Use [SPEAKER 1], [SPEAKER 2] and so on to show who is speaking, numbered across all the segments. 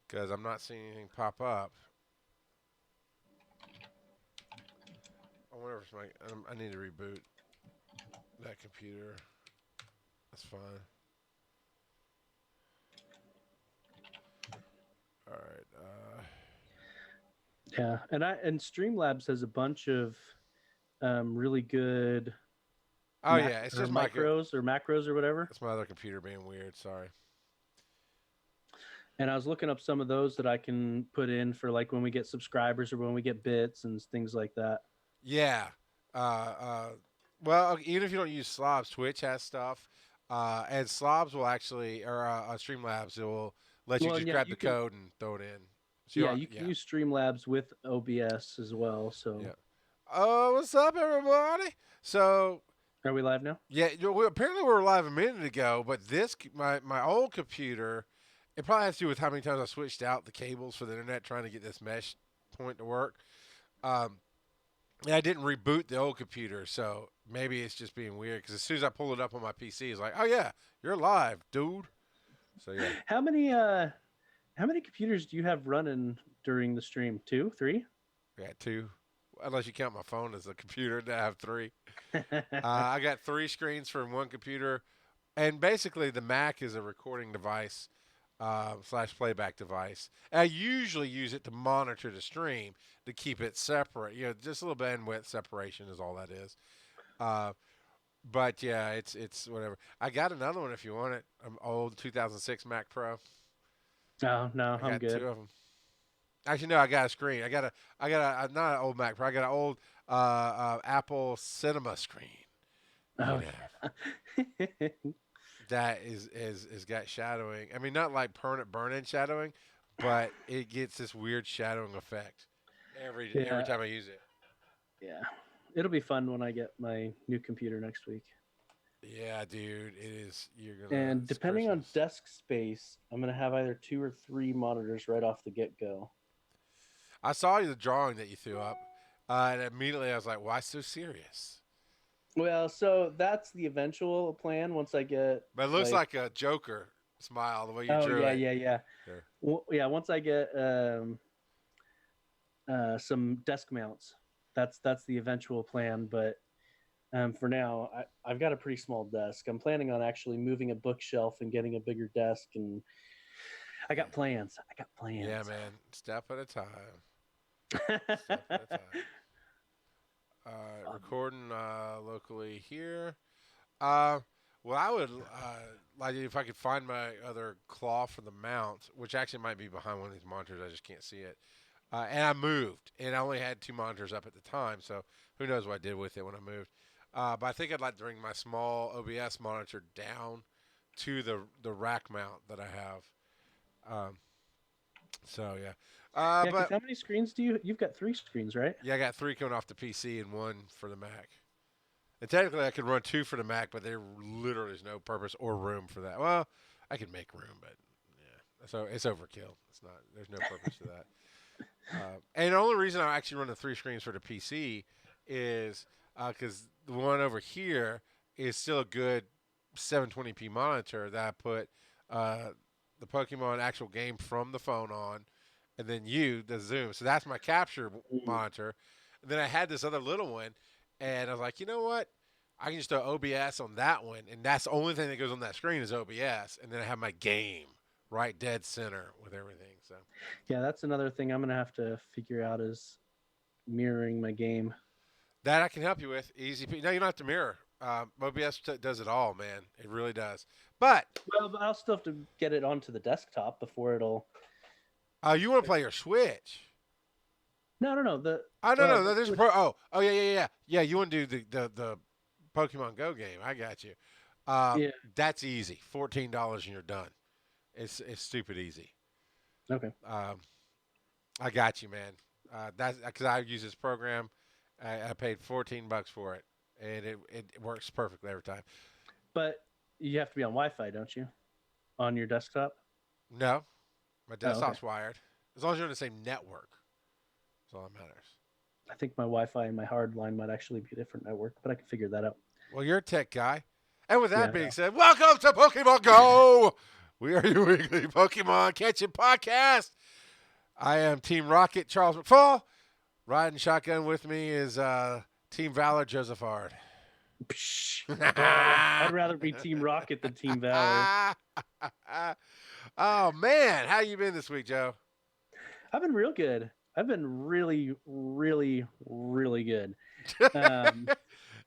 [SPEAKER 1] because I'm not seeing anything pop up. I wonder if it's I need to reboot that computer. That's fine. All right.
[SPEAKER 2] Yeah, and Streamlabs has a bunch of really good
[SPEAKER 1] Oh yeah, it's just
[SPEAKER 2] micros or macros or whatever.
[SPEAKER 1] it's my other computer being weird. Sorry.
[SPEAKER 2] And I was looking up some of those that I can put in for like when we get subscribers or when we get bits and things like that.
[SPEAKER 1] Yeah. Uh, uh, well, even if you don't use Slobs, Twitch has stuff, and Slobs will actually, or Streamlabs, it will let you
[SPEAKER 2] Well,
[SPEAKER 1] just
[SPEAKER 2] and yeah,
[SPEAKER 1] grab
[SPEAKER 2] you
[SPEAKER 1] the
[SPEAKER 2] can
[SPEAKER 1] code and throw it in. So you
[SPEAKER 2] yeah
[SPEAKER 1] don't,
[SPEAKER 2] you can
[SPEAKER 1] yeah,
[SPEAKER 2] use Streamlabs with OBS as well. So
[SPEAKER 1] yeah. Oh, what's up, everybody? So
[SPEAKER 2] are we live now?
[SPEAKER 1] yeah, apparently we were live a minute ago, but my old computer, it probably has to do with how many times I switched out the cables for the internet trying to get this mesh point to work. Um, and I didn't reboot the old computer, so maybe it's just being weird. Because as soon as I pull it up on my PC, it's like, oh yeah, you're live, dude. So yeah,
[SPEAKER 2] How many how many computers do you have running during the stream? Two, three?
[SPEAKER 1] I got two. Unless you count my phone as a computer, I have three. I got three screens from one computer, and basically the Mac is a recording device slash playback device. And I usually use it to monitor the stream to keep it separate. Just a little bandwidth separation is all that is. Uh, but yeah, it's whatever. I got another one if you want it. An old 2006 Mac Pro.
[SPEAKER 2] No, no,
[SPEAKER 1] I
[SPEAKER 2] I'm
[SPEAKER 1] got
[SPEAKER 2] good.
[SPEAKER 1] two of them. Actually, no, I got a screen. I got a not an old Mac Pro. I got an old Apple Cinema screen. You
[SPEAKER 2] Oh
[SPEAKER 1] can have
[SPEAKER 2] yeah.
[SPEAKER 1] that is got shadowing. I mean, not like permanent burn-in shadowing, but it gets this weird shadowing effect every
[SPEAKER 2] Yeah,
[SPEAKER 1] time I use it.
[SPEAKER 2] yeah. It'll be fun when I get my new computer next week.
[SPEAKER 1] Yeah, dude, it is. You're gonna.
[SPEAKER 2] And
[SPEAKER 1] It's
[SPEAKER 2] depending on
[SPEAKER 1] Christmas.
[SPEAKER 2] desk space, I'm gonna have either two or three monitors right off the get go.
[SPEAKER 1] I saw the drawing that you threw up, and immediately I was like, "Why so serious?"
[SPEAKER 2] Well, so that's the eventual plan once I get
[SPEAKER 1] But it looks
[SPEAKER 2] like
[SPEAKER 1] like a Joker smile the way you
[SPEAKER 2] oh
[SPEAKER 1] drew
[SPEAKER 2] yeah,
[SPEAKER 1] it.
[SPEAKER 2] yeah, yeah.
[SPEAKER 1] There.
[SPEAKER 2] Yeah, once I get some desk mounts, that's the eventual plan. But for now, I've got a pretty small desk. I'm planning on actually moving a bookshelf and getting a bigger desk, and I got plans. I got
[SPEAKER 1] Yeah,
[SPEAKER 2] plans.
[SPEAKER 1] man. Step at a time. Step at a time.
[SPEAKER 2] Fun.
[SPEAKER 1] Recording locally here. Uh, well, I would like if I could find my other claw for the mount, which actually might be behind one of these monitors. I just can't see it. And I moved, and I only had two monitors up at the time, so who knows what I did with it when I moved. But I think I'd like to bring my small OBS monitor down to the rack mount that I have. Um, so yeah,
[SPEAKER 2] Yeah, because
[SPEAKER 1] but
[SPEAKER 2] how many screens do you've got three screens, right?
[SPEAKER 1] yeah, I got three coming off the PC and one for the Mac. And technically, I could run two for the Mac, but there literally is no purpose or room for that. Well, I could make room, but yeah, so it's overkill. It's not. There's no purpose to that. And the only reason I actually run the three screens for the PC is because the one over here is still a good 720p monitor that I put uh, the Pokemon actual game from the phone on, and then the zoom. So that's my capture
[SPEAKER 2] Mm.
[SPEAKER 1] monitor. And then I had this other little one, and I was like, you know what? I can just throw OBS on that one, and that's the only thing that goes on that screen is OBS, and then I have my game right dead center with everything. So
[SPEAKER 2] Yeah, that's another thing I'm gonna have to figure out is mirroring my game.
[SPEAKER 1] that I can help you with. Easy. No, you don't have to mirror. OBS does it all, man. It really does. But
[SPEAKER 2] Well, but I'll still have to get it onto the desktop before it'll.
[SPEAKER 1] you want to play your Switch?
[SPEAKER 2] No, no, no.
[SPEAKER 1] Oh no, no,
[SPEAKER 2] The
[SPEAKER 1] no. There's a
[SPEAKER 2] Switch.
[SPEAKER 1] pro. Oh, yeah, yeah, yeah, yeah. You want to do the Pokemon Go game? I got you. Uh,
[SPEAKER 2] Yeah.
[SPEAKER 1] that's easy. $14 and you're done. It's stupid easy.
[SPEAKER 2] Okay.
[SPEAKER 1] Um, I got you, man. That's because I use this program. I paid $14 for it, and it works perfectly every time.
[SPEAKER 2] But you have to be on Wi-Fi, don't you? On your desktop.
[SPEAKER 1] No, my
[SPEAKER 2] Oh, okay.
[SPEAKER 1] desktop's wired. As long as you're on the same network, that's all that matters.
[SPEAKER 2] I think my Wi-Fi and my hard line might actually be a different network, but I can figure that out.
[SPEAKER 1] Well, you're a tech guy. And with that
[SPEAKER 2] Yeah.
[SPEAKER 1] being said, welcome to Pokemon Go. We are your weekly Pokemon Catching Podcast. I am Team Rocket, Charles McFall. Riding shotgun with me is Team Valor, Joseph Ard.
[SPEAKER 2] Psh. I'd rather be Team Rocket than Team Valor.
[SPEAKER 1] Oh, man. How you been this week, Joe?
[SPEAKER 2] I've been real good. I've been really, really, really good. Um,
[SPEAKER 1] Does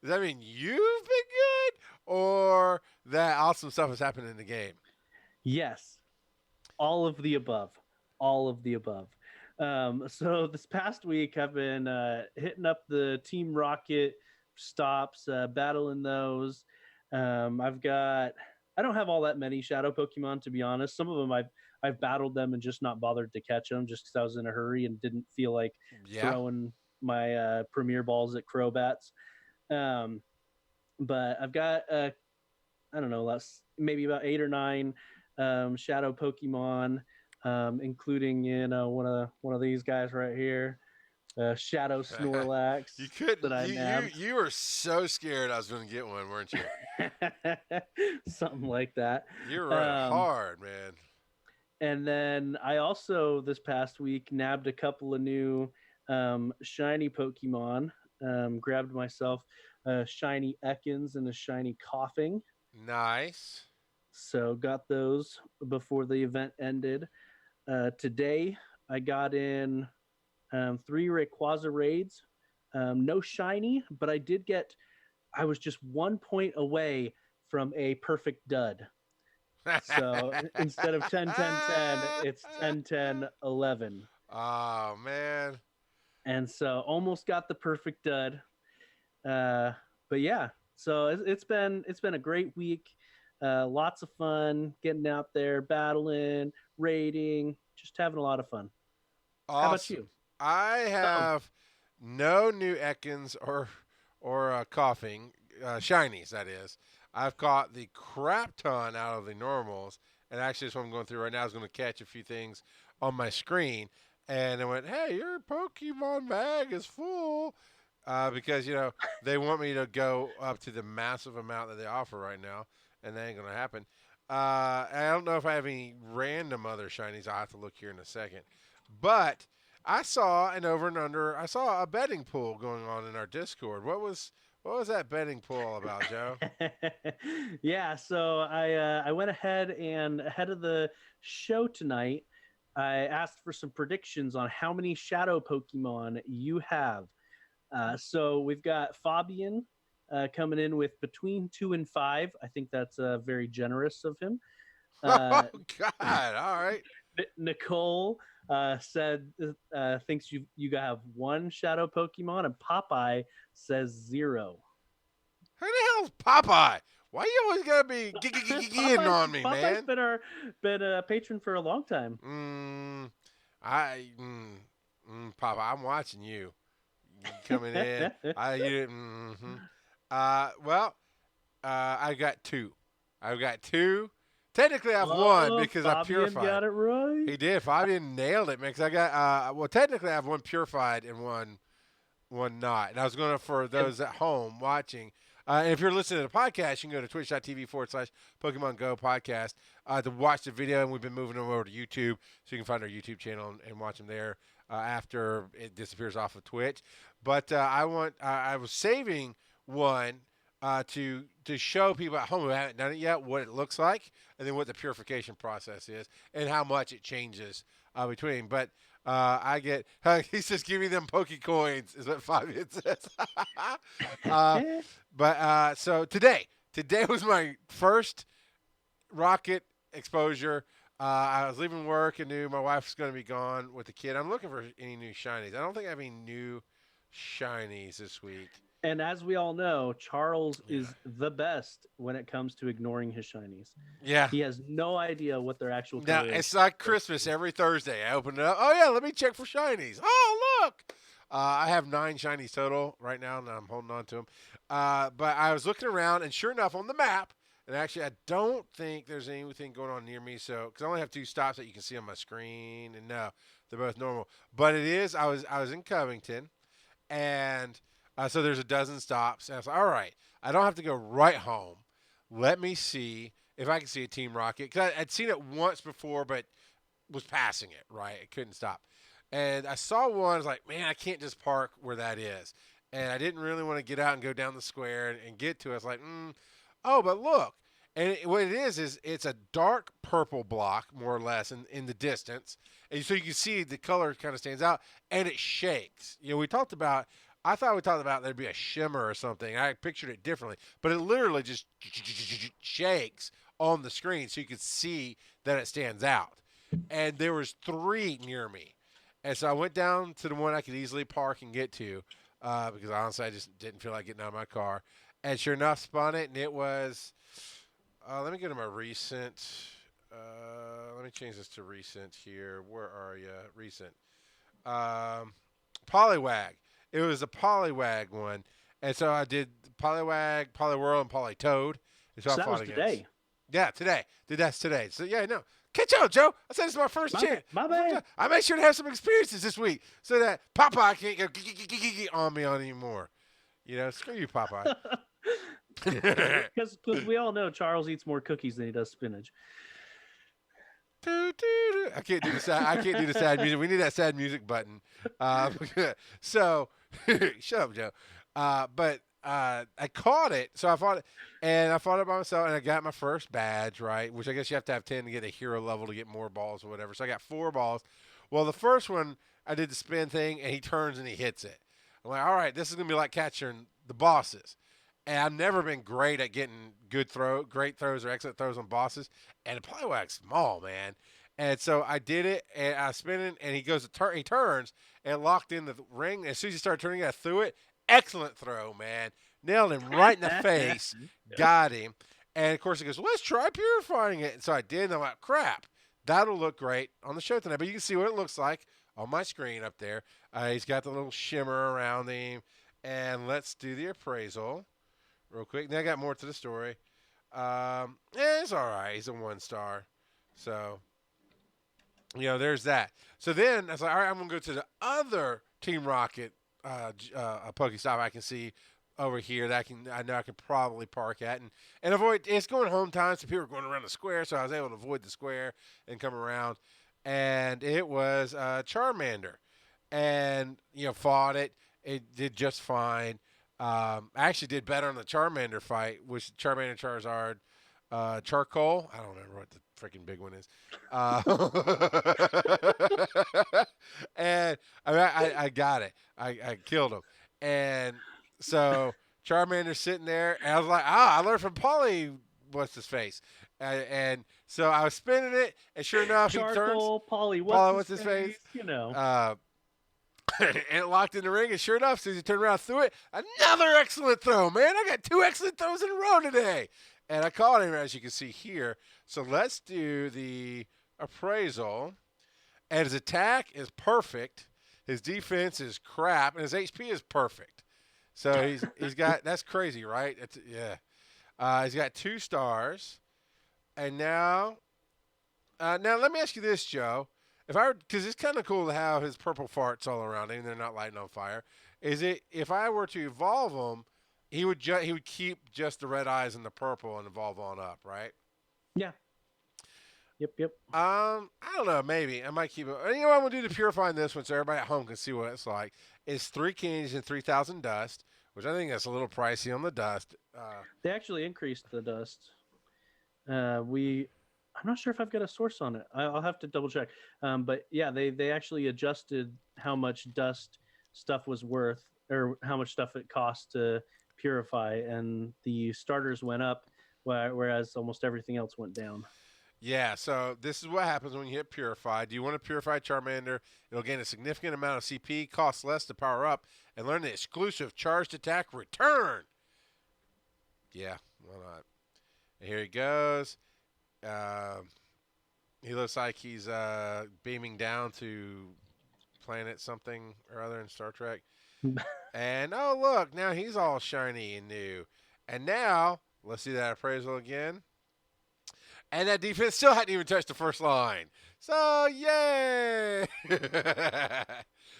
[SPEAKER 1] that mean you've been good? Or that awesome stuff has happened in the game?
[SPEAKER 2] yes, all of the above. All of the above. So this past week, I've been hitting up the Team Rocket stops, battling those. I don't have all that many Shadow Pokemon, to be honest. Some of them I've battled them and just not bothered to catch them just because I was in a hurry and didn't feel like
[SPEAKER 1] Yeah.
[SPEAKER 2] throwing my Premier Balls at Crobats. Um, but I've got I don't know, maybe about 8 or 9 Shadow Pokemon, including one of these guys right here, Shadow Snorlax.
[SPEAKER 1] You couldn't.
[SPEAKER 2] That I nabbed.
[SPEAKER 1] You were so scared I was going to get one, weren't you?
[SPEAKER 2] Something like that.
[SPEAKER 1] You were running hard, man.
[SPEAKER 2] And then I also this past week nabbed a couple of new shiny Pokemon. Grabbed myself a shiny Ekans and a shiny Coughing.
[SPEAKER 1] Nice.
[SPEAKER 2] So got those before the event ended. Today I got in 3 Rayquaza raids. No shiny, but I was just 1 point away from a perfect dud. So instead of 10 10 10, it's 10 10 11.
[SPEAKER 1] Oh, man.
[SPEAKER 2] And so almost got the perfect dud. But yeah, so it's been a great week. Lots of fun getting out there, battling, raiding, just having a lot of fun.
[SPEAKER 1] Awesome.
[SPEAKER 2] How about you?
[SPEAKER 1] I have no new Ekans or Coughing, shinies, that is. I've caught the crap ton out of the normals, and actually, that's what I'm going through right now. I was going to catch a few things on my screen, and I went, "Hey, your Pokemon bag is full," because they want me to go up to the massive amount that they offer right now, and that ain't going to happen. I don't know if I have any random other shinies. I'll have to look here in a second, but I saw an over and under. I saw a betting pool going on in our Discord. What was that betting pool all about, Joe?
[SPEAKER 2] Yeah, so I went ahead and ahead of the show tonight, I asked for some predictions on how many Shadow Pokemon you have. So we've got Fabian coming in with between 2 and 5. I think that's very generous of him.
[SPEAKER 1] Oh God! All right.
[SPEAKER 2] Nicole said thinks you have 1 Shadow Pokemon, and Popeye says 0.
[SPEAKER 1] Who the hell's Popeye? Why you always gotta be gigging on me,
[SPEAKER 2] Popeye's
[SPEAKER 1] man?
[SPEAKER 2] been a patron for a long time.
[SPEAKER 1] Popeye, I'm watching you. Coming in. I got 2. I've got 2. Technically, I've won because I purified.
[SPEAKER 2] Got it right.
[SPEAKER 1] He did. Fabian nailed it, man. Because I got technically, I have 1 purified and one not. And I was going to, for those at home watching, and if you're listening to the podcast, you can go to twitch.tv/Pokemon Go podcast to watch the video. And we've been moving them over to YouTube, so you can find our YouTube channel and watch them there after it disappears off of Twitch. But I was saving one to show people at home who haven't done it yet what it looks like, and then what the purification process is, and how much it changes between. But I get he says, "Give me them Pokecoins," is what Fabian says. So today was my first Rocket exposure. I was leaving work and knew my wife's going to be gone with the kid. I'm looking for any new shinies. I don't think I have any new shinies this week.
[SPEAKER 2] And as we all know, Charles is the best when it comes to ignoring his shinies.
[SPEAKER 1] Yeah.
[SPEAKER 2] He has no idea what their actual
[SPEAKER 1] Now,
[SPEAKER 2] color is.
[SPEAKER 1] it's like Christmas every Thursday. I open it up. Oh, yeah, let me check for shinies. Oh, look. I have 9 shinies total right now, and I'm holding on to them. But I was looking around, and sure enough, on the map, and actually, I don't think there's anything going on near me. So, because I only have 2 stops that you can see on my screen, and no, they're both normal. But it is. I was in Covington, and so there's a dozen stops. And I was like, all right, I don't have to go right home. Let me see if I could see a Team Rocket, because I'd seen it once before, but was passing it, right? I couldn't stop. And I saw one, I was like, man, I can't just park where that is. And I didn't really want to get out and go down the square and get to it. I was like, oh, but look. And what it is it's a dark purple block, more or less, in the distance. And so you can see the color kind of stands out, and it shakes. I thought we talked about there'd be a shimmer or something. I pictured it differently. But it literally just shakes on the screen so you could see that it stands out. And there was 3 near me. And so I went down to the one I could easily park and get to because honestly I just didn't feel like getting out of my car. And sure enough, spun it, and it was. Let me go to my recent. Let me change this to recent here. Where are you? Recent. Poliwag. It was a Poliwag one. And so I did Poliwag, Poliwhirl, and Politoad. And
[SPEAKER 2] So
[SPEAKER 1] I
[SPEAKER 2] that
[SPEAKER 1] fought
[SPEAKER 2] was
[SPEAKER 1] against.
[SPEAKER 2] today.
[SPEAKER 1] Yeah, today. That's today. So, yeah, no. Catch up, Joe. I said this is my first chance.
[SPEAKER 2] My bad.
[SPEAKER 1] I make sure to have some experiences this week so that Popeye can't go on me anymore. Screw you, Popeye.
[SPEAKER 2] Because we all know Charles eats more cookies than he does spinach.
[SPEAKER 1] I can't do the sad music. We need that sad music button. So shut up, Joe. But I caught it, so I fought it, and I fought it by myself, and I got my first badge, right? Which I guess you have to have 10 to get a hero level to get more balls or whatever. So I got 4 balls. Well, the first one I did the spin thing, and he turns and he hits it. I'm like, all right, this is gonna be like catching the bosses. And I've never been great at getting great throws or excellent throws on bosses. And the Poliwag's small, man. And so I did it, and I spin it, and he goes to turn. He turns and locked in the ring. As soon as he started turning, I threw it. Excellent throw, man. Nailed him right in the face. Got him. And of course, he goes, let's try purifying it. And so I did, and I'm like, crap. That'll look great on the show tonight. But you can see what it looks like on my screen up there. He's got the little shimmer around him. And let's do the appraisal real quick. Now I got more to the story. It's all right. He's a 1-star. So, there's that. So then I was like, all right, I'm going to go to the other Team Rocket Pokestop I can see over here that I know I can probably park at and avoid. It's going home time, so people are going around the square, so I was able to avoid the square and come around. And it was Charmander, and fought it. It did just fine. I actually did better on the Charmander fight, which Charmander, Charizard, Charcoal. I don't remember what the freaking big one is. And I got it. I killed him. And so Charmander's sitting there, and I was like, I learned from Polly, what's his face. And so I was spinning it, and sure enough,
[SPEAKER 2] Charcoal,
[SPEAKER 1] he turns.
[SPEAKER 2] Polly,
[SPEAKER 1] what's his face? And it locked in the ring, and sure enough, as soon as he turned around and threw it, another excellent throw, man. I got 2 excellent throws in a row today. And I caught him, as you can see here. So let's do the appraisal. And his attack is perfect. His defense is crap, and his HP is perfect. So he's got, that's crazy, right? He's got 2 stars. And now let me ask you this, Joe. Because it's kind of cool to have his purple farts all around him, they're not lighting on fire. If I were to evolve him, he would keep just the red eyes and the purple and evolve on up, right?
[SPEAKER 2] Yeah. Yep.
[SPEAKER 1] I don't know, maybe I might keep it. I'm gonna do the purifying this one so everybody at home can see what it's like. It's 3 candies and 3,000 dust, which I think that's a little pricey on the dust.
[SPEAKER 2] They actually increased the dust. I'm not sure if I've got a source on it. I'll have to double check. But yeah, they actually adjusted how much dust stuff was worth, or how much stuff it cost to purify, and the starters went up, whereas almost everything else went down.
[SPEAKER 1] Yeah, so this is what happens when you hit Purify. Do you want to Purify Charmander? It'll gain a significant amount of CP, costs less to power up, and learn the exclusive Charged Attack Return. Yeah, why not? And here he goes. He looks like he's beaming down to planet something or other in Star Trek. And, oh, look, now he's all shiny and new. And now, let's see that appraisal again. And that defense still hadn't even touched the first line. So, yay!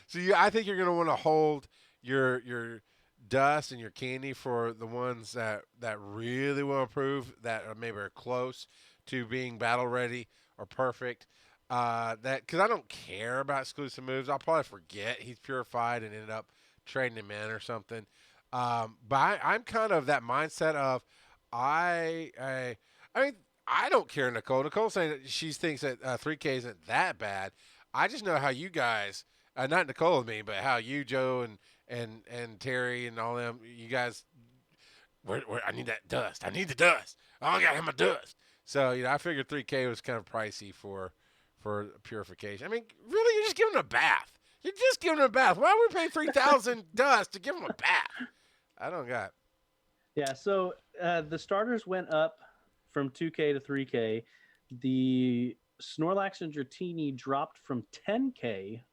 [SPEAKER 1] So, I think you're going to want to hold your dust and your candy for the ones that really will improve, that are maybe are close to being battle ready or perfect. That because I don't care about exclusive moves. I'll probably forget he's purified and ended up trading him in or something. But I'm kind of that mindset of I I I mean I don't care. Nicole saying that she thinks that 3K isn't that bad. I just know how you guys, not Nicole and me, but how you, Joe, and Terry and all them, you guys, I need that dust. I need the dust. Oh, I got him a dust. So I figured 3K was kind of pricey for purification. I mean, really, you're just giving him a bath. You're just giving him a bath. Why would we pay 3,000 dust to give him a bath? I don't got.
[SPEAKER 2] Yeah, so the starters went up from 2K to 3K. The Snorlax and Dratini dropped from 10K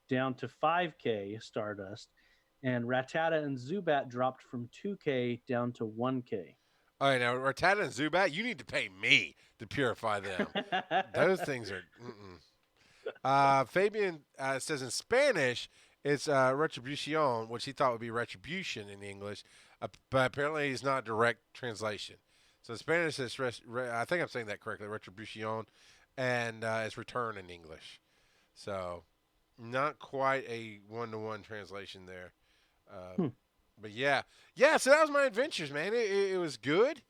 [SPEAKER 2] down to 5K Stardust, and Rattata and Zubat dropped from 2K down to 1K.
[SPEAKER 1] All right, now Rattata and Zubat, you need to pay me to purify them. Those things are. Fabian says in Spanish it's retribution, which he thought would be retribution in English, but apparently it's not direct translation. So in Spanish it's I think I'm saying that correctly, retribution, and it's return in English. So not quite a one-to-one translation there.
[SPEAKER 2] Hmm.
[SPEAKER 1] But yeah. So that was my adventures, man. It was good.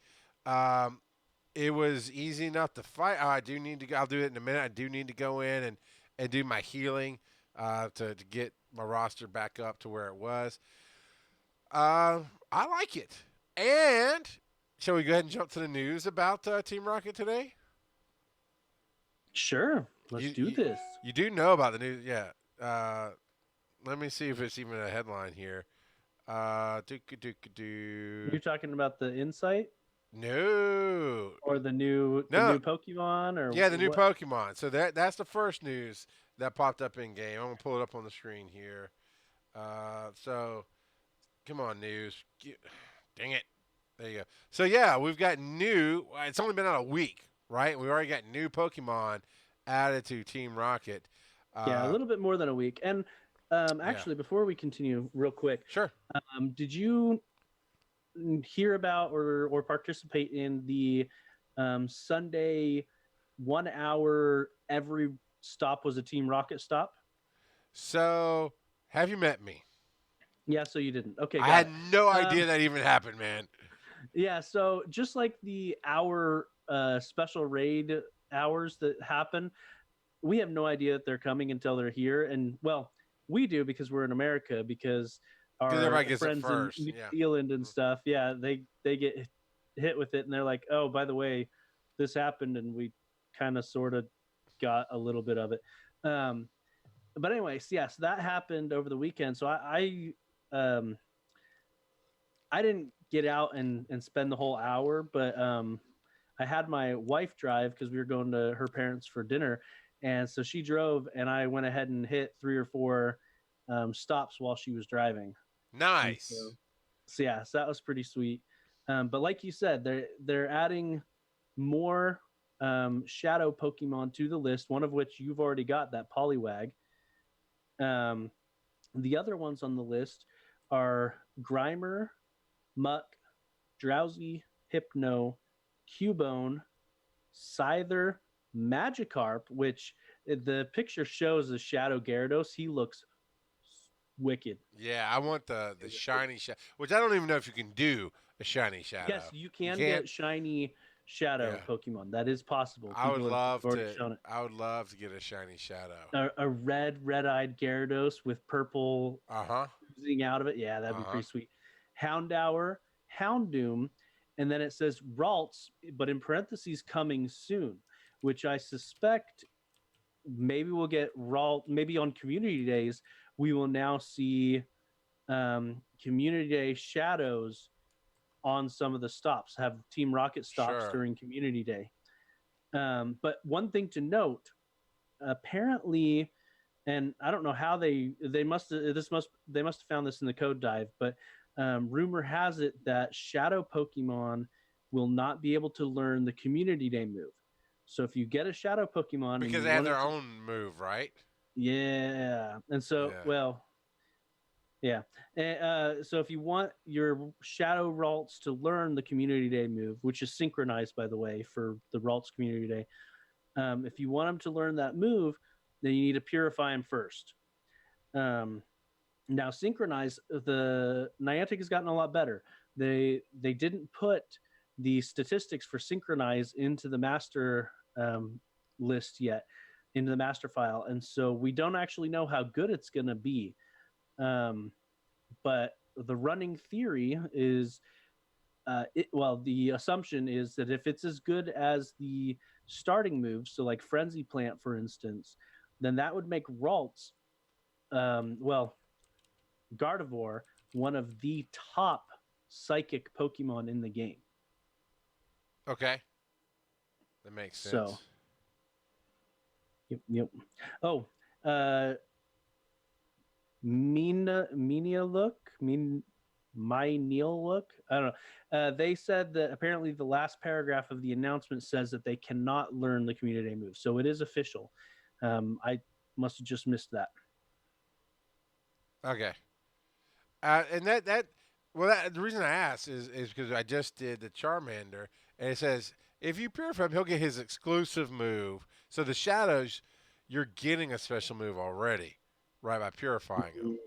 [SPEAKER 1] Um, it was easy enough to fight. I do need to go. I'll do it in a minute. I do need to go in and do my healing to get my roster back up to where it was. I like it. And shall we go ahead and jump to the news about Team Rocket today?
[SPEAKER 2] Sure, let's do this.
[SPEAKER 1] You do know about the news, yeah. Let me see if it's even a headline here.
[SPEAKER 2] You're talking about the Insight?
[SPEAKER 1] No.
[SPEAKER 2] Or the new Pokemon, or
[SPEAKER 1] yeah, the new
[SPEAKER 2] what?
[SPEAKER 1] Pokemon. So that's the first news that popped up in game. I'm gonna pull it up on the screen here. So come on, news. Dang it. There you go. So yeah, we've got new. It's only been out a week, right? We already got new Pokemon added to Team Rocket.
[SPEAKER 2] Yeah, a little bit more than a week. And actually, before we continue, real quick,
[SPEAKER 1] sure.
[SPEAKER 2] Did you hear about or participate in the Sunday 1 hour every stop was a Team Rocket stop?
[SPEAKER 1] So have you met me?
[SPEAKER 2] Yeah, so you didn't. Okay,
[SPEAKER 1] I had no idea that even happened, man.
[SPEAKER 2] Yeah, so just like the hour special raid hours that happen, we have no idea that they're coming until they're here. And well, we do because we're in America, because our friends in New Zealand and stuff, they get hit with it and they're like, oh, by the way, this happened, and we kind of sort of got a little bit of it. But anyways, so that happened over the weekend. So I didn't get out and spend the whole hour, but I had my wife drive because we were going to her parents for dinner. And so she drove, and I went ahead and hit 3 or 4 stops while she was driving.
[SPEAKER 1] Nice.
[SPEAKER 2] So that was pretty sweet. But like you said, they're adding more shadow Pokemon to the list, one of which you've already got, that Poliwag. The other ones on the list are Grimer, Muck, Drowsy, Hypno, Cubone, Scyther, Magikarp, which the picture shows as Shadow Gyarados. He looks wicked.
[SPEAKER 1] Yeah, I want the shiny shadow, which I don't even know if you can do a shiny shadow.
[SPEAKER 2] Yes, you can get shiny shadow Pokemon. That is possible.
[SPEAKER 1] I would love to get a shiny shadow.
[SPEAKER 2] A red-eyed Gyarados with purple oozing out of it. Yeah, that'd be pretty sweet. Houndour, Houndoom, and then it says Ralts, but in parentheses, coming soon, which I suspect maybe we'll get Ralt. Maybe on Community Days, we will now see Community Day shadows on some of the stops, have Team Rocket stops during Community Day. But one thing to note, apparently, and I don't know how they must have found this in the code dive, but rumor has it that Shadow Pokemon will not be able to learn the Community Day move. So if you get a Shadow Pokemon,
[SPEAKER 1] because they have their own move, right?
[SPEAKER 2] Yeah, and so well, Yeah. So if you want your Shadow Ralts to learn the Community Day move, which is synchronized, by the way, for the Ralts Community Day, if you want them to learn that move, then you need to purify them first. Um, Now, synchronize, the Niantic has gotten a lot better. They didn't put the statistics for synchronize into the master list yet, into the master file, and so we don't actually know how good it's going to be. Um, but the running theory is, well, the assumption is that if it's as good as the starting moves, so like Frenzy Plant, for instance, then that would make Ralts, well, Gardevoir one of the top psychic Pokemon in the game.
[SPEAKER 1] Okay, that makes
[SPEAKER 2] So,
[SPEAKER 1] sense.
[SPEAKER 2] yep. Oh, uh, Mina look, my Neil look. I don't know. They said that apparently the last paragraph of the announcement says that they cannot learn the Community move, so it is official. I must have just missed that.
[SPEAKER 1] Okay, and the reason I asked is because I just did the Charmander, and it says if you purify him, he'll get his exclusive move. So the shadows, you're getting a special move already, right, by purifying him.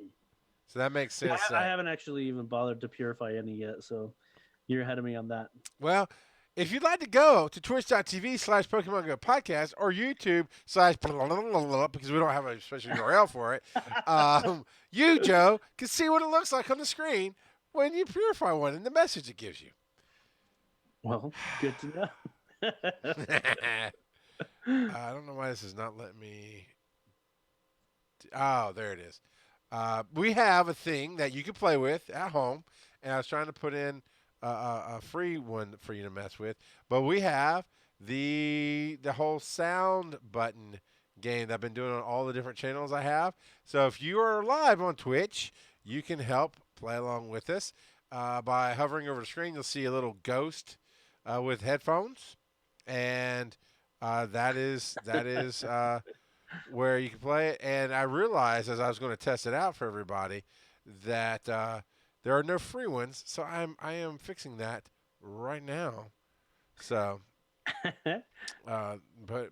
[SPEAKER 1] So that makes
[SPEAKER 2] Yeah,
[SPEAKER 1] sense.
[SPEAKER 2] I haven't actually even bothered to purify any yet, so you're ahead of me on that.
[SPEAKER 1] Well, if you'd like to go to twitch.tv/Pokemon Go podcast or YouTube slash because we don't have a special URL for it, you, Joe, can see what it looks like on the screen when you purify one and the message it gives you.
[SPEAKER 2] Well, good to know.
[SPEAKER 1] I don't know why this is not letting me. Oh, there it is. We have a thing that you can play with at home, and I was trying to put in a free one for you to mess with, but we have the whole sound button game that I've been doing on all the different channels I have. So if you are live on Twitch, you can help play along with us by hovering over the screen. You'll see a little ghost with headphones, and that is where you can play it. And I realized as I was going to test it out for everybody that there are no free ones, so I am fixing that right now. So uh,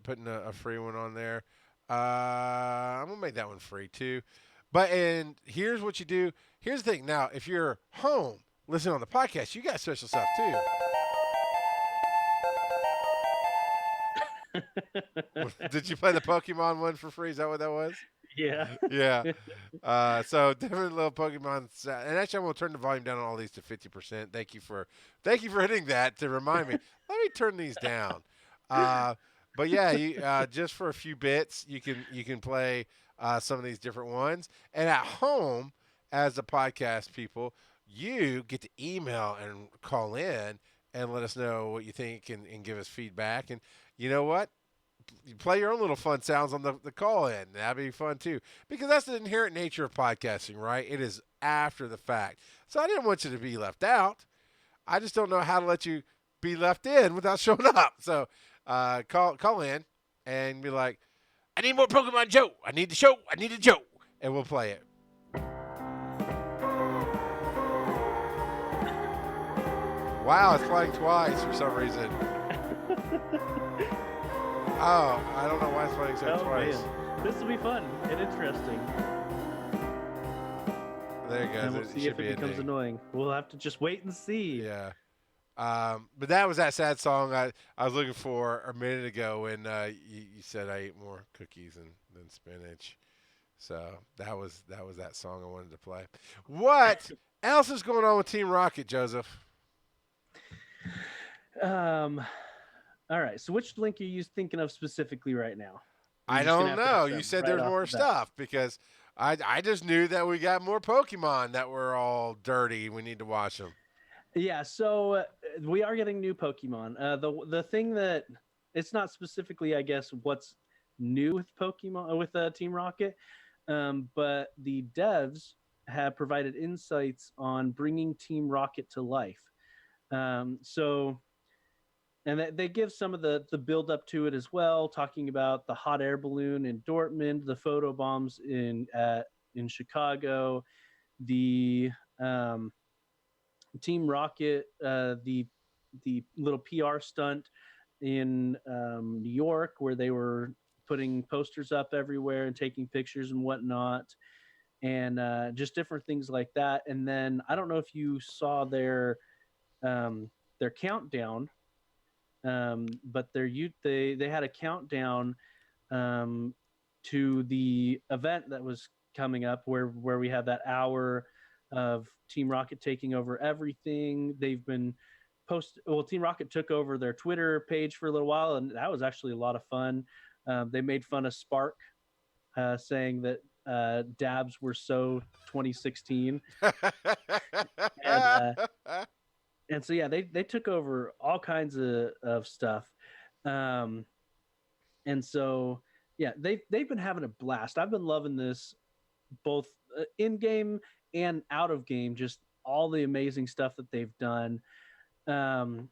[SPEAKER 1] putting a free one on there. I'm gonna make that one free too. But and here's what you do. Here's the thing. Now, if you're home listening on the podcast, you got special stuff too. Did you play the Pokemon one for free? Is that what that was?
[SPEAKER 2] Yeah.
[SPEAKER 1] Yeah. So different little Pokemon, and actually, I'm gonna turn the volume down on all these to 50%. Thank you for hitting that to remind me. Let me turn these down. Uh, but yeah, just for a few bits, you can play some of these different ones, and at home, as the podcast people, you get to email and call in and let us know what you think and give us feedback. And you know what? You play your own little fun sounds on the call in. That'd be fun too. Because that's the inherent nature of podcasting, right? It is after the fact. So I didn't want you to be left out. I just don't know how to let you be left in without showing up. So call in and be like, I need more Pokemon Joe. I need the show. I need a Joe. And we'll play it. Wow, it's playing twice for some reason. Oh, I don't know why it's playing so twice.
[SPEAKER 2] Man. This will be fun and interesting.
[SPEAKER 1] There it goes.
[SPEAKER 2] And we'll see if it becomes annoying. We'll have to just wait and see.
[SPEAKER 1] Yeah. But that was that sad song I was looking for a minute ago when you said I ate more cookies than spinach. So that was that song I wanted to play. What else is going on with Team Rocket, Joseph?
[SPEAKER 2] All right. So which link are you thinking of specifically right now?
[SPEAKER 1] I don't know. You said there's more stuff because I just knew that we got more Pokemon that were all dirty. We need to watch them.
[SPEAKER 2] Yeah. So we are getting new Pokemon. The thing that it's not specifically, I guess, what's new with Pokemon with Team Rocket, but the devs have provided insights on bringing Team Rocket to life. So and they give some of the build up to it as well, talking about the hot air balloon in Dortmund, the photo bombs in Chicago, the um, Team Rocket, the little PR stunt in New York where they were putting posters up everywhere and taking pictures and whatnot, and just different things like that. And then I don't know if you saw their countdown, but they had a countdown um, to the event that was coming up where we have that hour of Team Rocket taking over everything. They've been Team Rocket took over their Twitter page for a little while, and that was actually a lot of fun. They made fun of Spark, saying that dabs were so 2016, and and so yeah, they took over all kinds of stuff. Um, and so yeah, they've been having a blast. I've been loving this both in game and out of game, just all the amazing stuff that they've done. Um,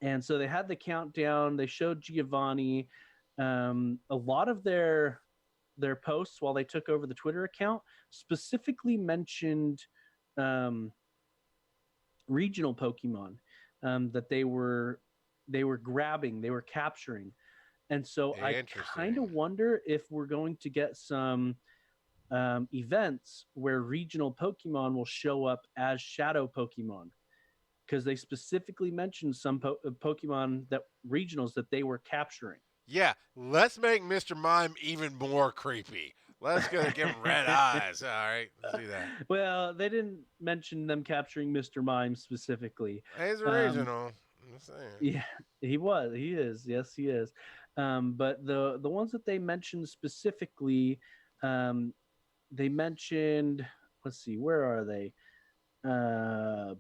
[SPEAKER 2] and so they had the countdown. They showed Giovanni. A lot of their posts while they took over the Twitter account specifically mentioned um, regional Pokemon that they were grabbing, they were capturing. And so I kind
[SPEAKER 1] Interesting.
[SPEAKER 2] of wonder if we're going to get some events where regional Pokemon will show up as shadow Pokemon, because they specifically mentioned some Pokemon that regionals that they were capturing.
[SPEAKER 1] Yeah, let's make Mr. Mime even more creepy. Let's go give him red eyes. All right, let's do that.
[SPEAKER 2] Well, they didn't mention them capturing Mr. Mime specifically.
[SPEAKER 1] He's
[SPEAKER 2] Um,
[SPEAKER 1] original. I'm just saying.
[SPEAKER 2] yeah, he is. Yes, he is. But the ones that they mentioned specifically, um, they mentioned. Let's see, where are they? Uh,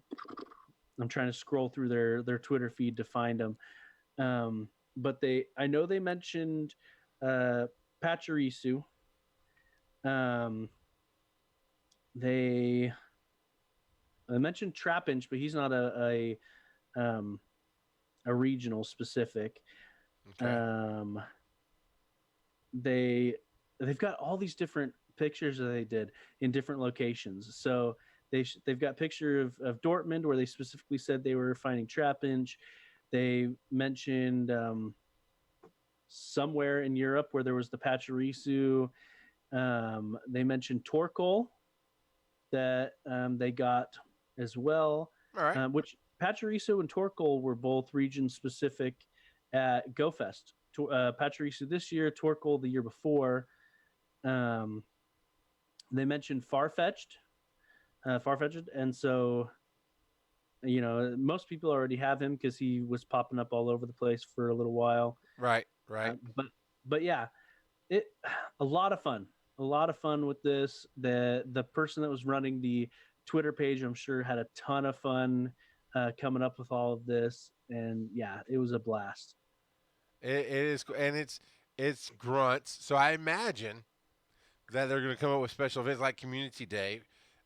[SPEAKER 2] I'm trying to scroll through their Twitter feed to find them. But I know they mentioned uh, Pachirisu. Um, they mentioned Trapinch, but he's not um, a regional specific.
[SPEAKER 1] Okay.
[SPEAKER 2] Um, they they've got all these different pictures that they did in different locations. So they've got picture of Dortmund where they specifically said they were finding Trapinch. They mentioned somewhere in Europe where there was the Pachirisu. They mentioned Torkoal that they got as well,
[SPEAKER 1] All right.
[SPEAKER 2] which Pachirisu and Torkoal were both region specific at GoFest. Pachirisu this year, Torkoal the year before. Um, they mentioned Farfetch'd, and so most people already have him because he was popping up all over the place for a little while.
[SPEAKER 1] Right. Right.
[SPEAKER 2] But yeah, it a lot of fun, with this. The person that was running the Twitter page, I'm sure, had a ton of fun coming up with all of this, and yeah, it was a blast.
[SPEAKER 1] It is, and it's grunts. So I imagine that they're going to come up with special events like Community Day,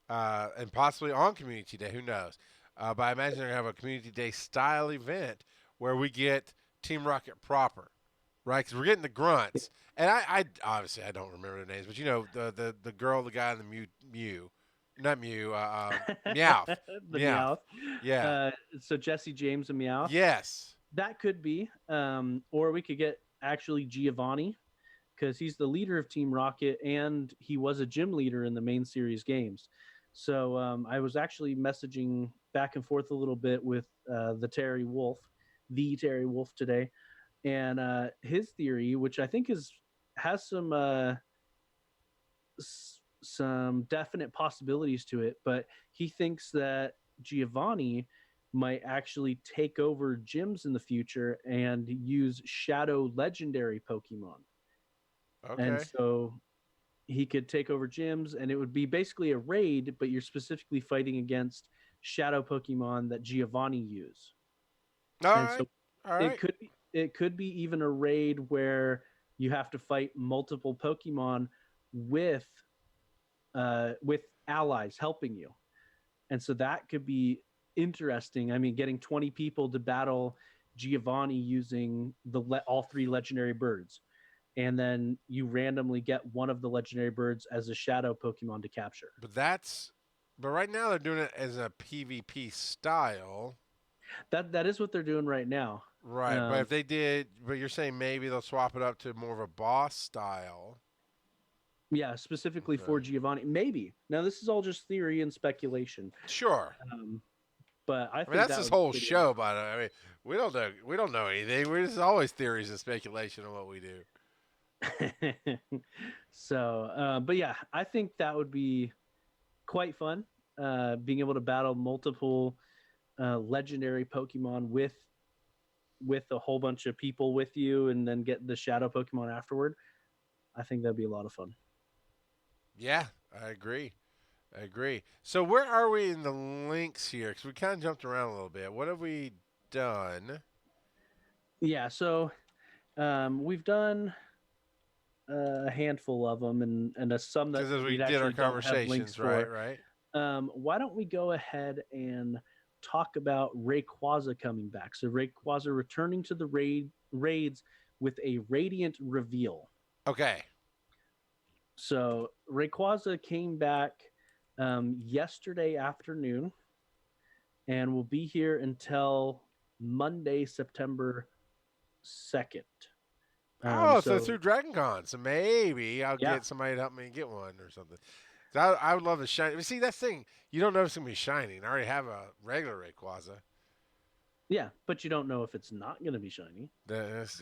[SPEAKER 1] and possibly on Community Day. Who knows? But I imagine they're going to have a Community Day style event where we get Team Rocket proper, right? Because we're getting the grunts, and I obviously I don't remember their names, but you know the girl, the guy, and the Mew, not Mew, Meowth,
[SPEAKER 2] The
[SPEAKER 1] Meowth,
[SPEAKER 2] Meowth.
[SPEAKER 1] yeah,
[SPEAKER 2] So Jesse James and Meowth.
[SPEAKER 1] yes,
[SPEAKER 2] That could be, or we could get actually Giovanni, because he's the leader of Team Rocket and he was a gym leader in the main series games. So I was actually messaging back and forth a little bit with the Terry Wolf today, and his theory, which I think has some definite possibilities to it, but he thinks that Giovanni might actually take over gyms in the future and use shadow legendary Pokemon. And
[SPEAKER 1] okay.
[SPEAKER 2] so he could take over gyms and it would be basically a raid, but you're specifically fighting against shadow Pokemon that Giovanni use.
[SPEAKER 1] All
[SPEAKER 2] And
[SPEAKER 1] right,
[SPEAKER 2] so
[SPEAKER 1] all right.
[SPEAKER 2] it could be even a raid where you have to fight multiple Pokemon with with allies helping you. And so that could be interesting. I mean, getting 20 people to battle Giovanni using all three legendary birds, and then you randomly get one of the legendary birds as a shadow Pokemon to capture.
[SPEAKER 1] But But right now they're doing it as a PvP style.
[SPEAKER 2] That is what they're doing right now.
[SPEAKER 1] Right. But
[SPEAKER 2] Um,
[SPEAKER 1] if they did, but you're saying maybe they'll swap it up to more of a boss style.
[SPEAKER 2] yeah, specifically for
[SPEAKER 1] Okay.
[SPEAKER 2] Giovanni. Maybe. Now this is all just theory and speculation.
[SPEAKER 1] Sure.
[SPEAKER 2] Um, but I
[SPEAKER 1] I mean,
[SPEAKER 2] think
[SPEAKER 1] that's
[SPEAKER 2] that
[SPEAKER 1] this
[SPEAKER 2] would be
[SPEAKER 1] whole
[SPEAKER 2] pretty
[SPEAKER 1] show, but I mean, we don't know. We don't know anything. We're just always theories and speculation on what we do.
[SPEAKER 2] awesome. So, but yeah, I think that would be quite fun. Being able to battle multiple legendary Pokemon with a whole bunch of people with you, and then get the Shadow Pokemon afterward. I think that'd be a lot of fun.
[SPEAKER 1] Yeah, I agree. I agree. So where are we in the links here? Because we kind of jumped around a little bit. What have we done?
[SPEAKER 2] Yeah, so we've done a handful of them, and some that
[SPEAKER 1] Because as we
[SPEAKER 2] we
[SPEAKER 1] did our
[SPEAKER 2] actually don't have links
[SPEAKER 1] conversations, right,
[SPEAKER 2] for.
[SPEAKER 1] right.
[SPEAKER 2] Why don't we go ahead and talk about Rayquaza coming back? So Rayquaza returning to the raids with a Radiant reveal.
[SPEAKER 1] Okay.
[SPEAKER 2] So Rayquaza came back yesterday afternoon and will be here until Monday, September 2nd.
[SPEAKER 1] Oh, so
[SPEAKER 2] So
[SPEAKER 1] through Dragon Con. So maybe I'll
[SPEAKER 2] yeah,
[SPEAKER 1] get somebody to help me get one or something. I would love a shiny. See, that's the thing. You don't know if it's going to be shiny. I already have a regular Rayquaza.
[SPEAKER 2] yeah, but you don't know if it's not going to be shiny.
[SPEAKER 1] That's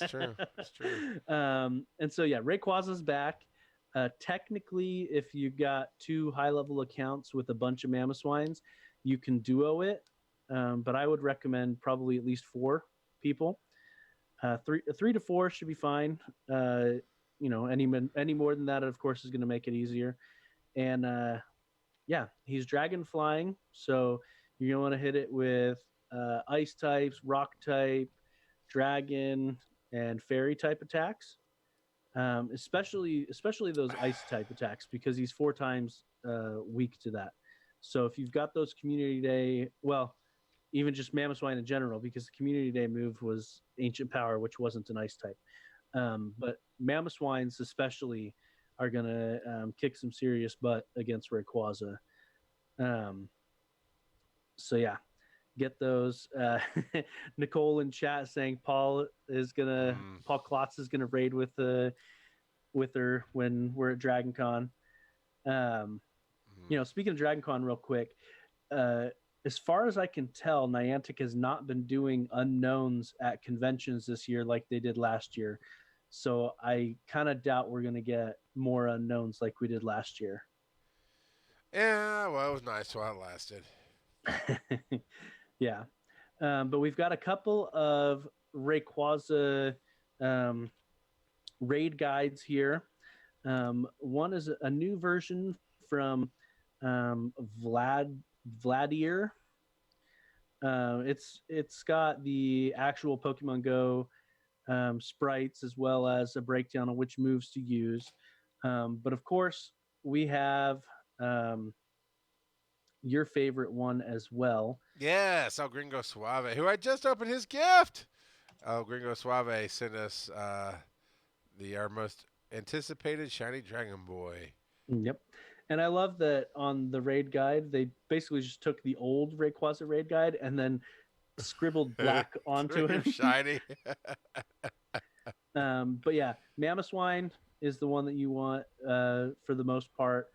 [SPEAKER 1] true. That's true.
[SPEAKER 2] And so yeah, Rayquaza's back. Technically, if you got two high level accounts with a bunch of Mamoswines, you can duo it. But I would recommend probably at least four people. Three to four should be fine. Any more than that, of course, is going to make it easier. And yeah, he's dragon flying, so you're gonna want to hit it with ice types, rock type, dragon, and fairy type attacks. Especially those ice type attacks because he's four times weak to that. So if you've got those community day, well, even just Mamoswine in general, because the community day move was ancient power, which wasn't an ice type. But Mamoswines especially are gonna kick some serious butt against Rayquaza. Um, so yeah, get those. Nicole in chat saying
[SPEAKER 1] Mm,
[SPEAKER 2] Paul Klotz is gonna raid with her when we're at Dragon Con. Um,
[SPEAKER 1] mm.
[SPEAKER 2] Speaking of Dragon Con, real quick, uh, as far as I can tell, Niantic has not been doing unknowns at conventions this year like they did last year. So I kind of doubt we're gonna get more unknowns like we did last year.
[SPEAKER 1] Yeah, well, it was nice while it lasted.
[SPEAKER 2] Yeah. But we've got a couple of Rayquaza um, raid guides here. One is a new version from Vladir. It's got the actual Pokemon Go sprites as well as a breakdown of which moves to use. But of course, we have your favorite one as well.
[SPEAKER 1] Yes, El Gringo Suave, who I just opened his gift. El Gringo Suave sent us the our most anticipated shiny Dragon Boy.
[SPEAKER 2] Yep. And I love that on the raid guide, they basically just took the old Rayquaza raid guide and then scribbled black onto
[SPEAKER 1] You're
[SPEAKER 2] him.
[SPEAKER 1] shiny.
[SPEAKER 2] But yeah, Mamoswine is the one that you want for the most part.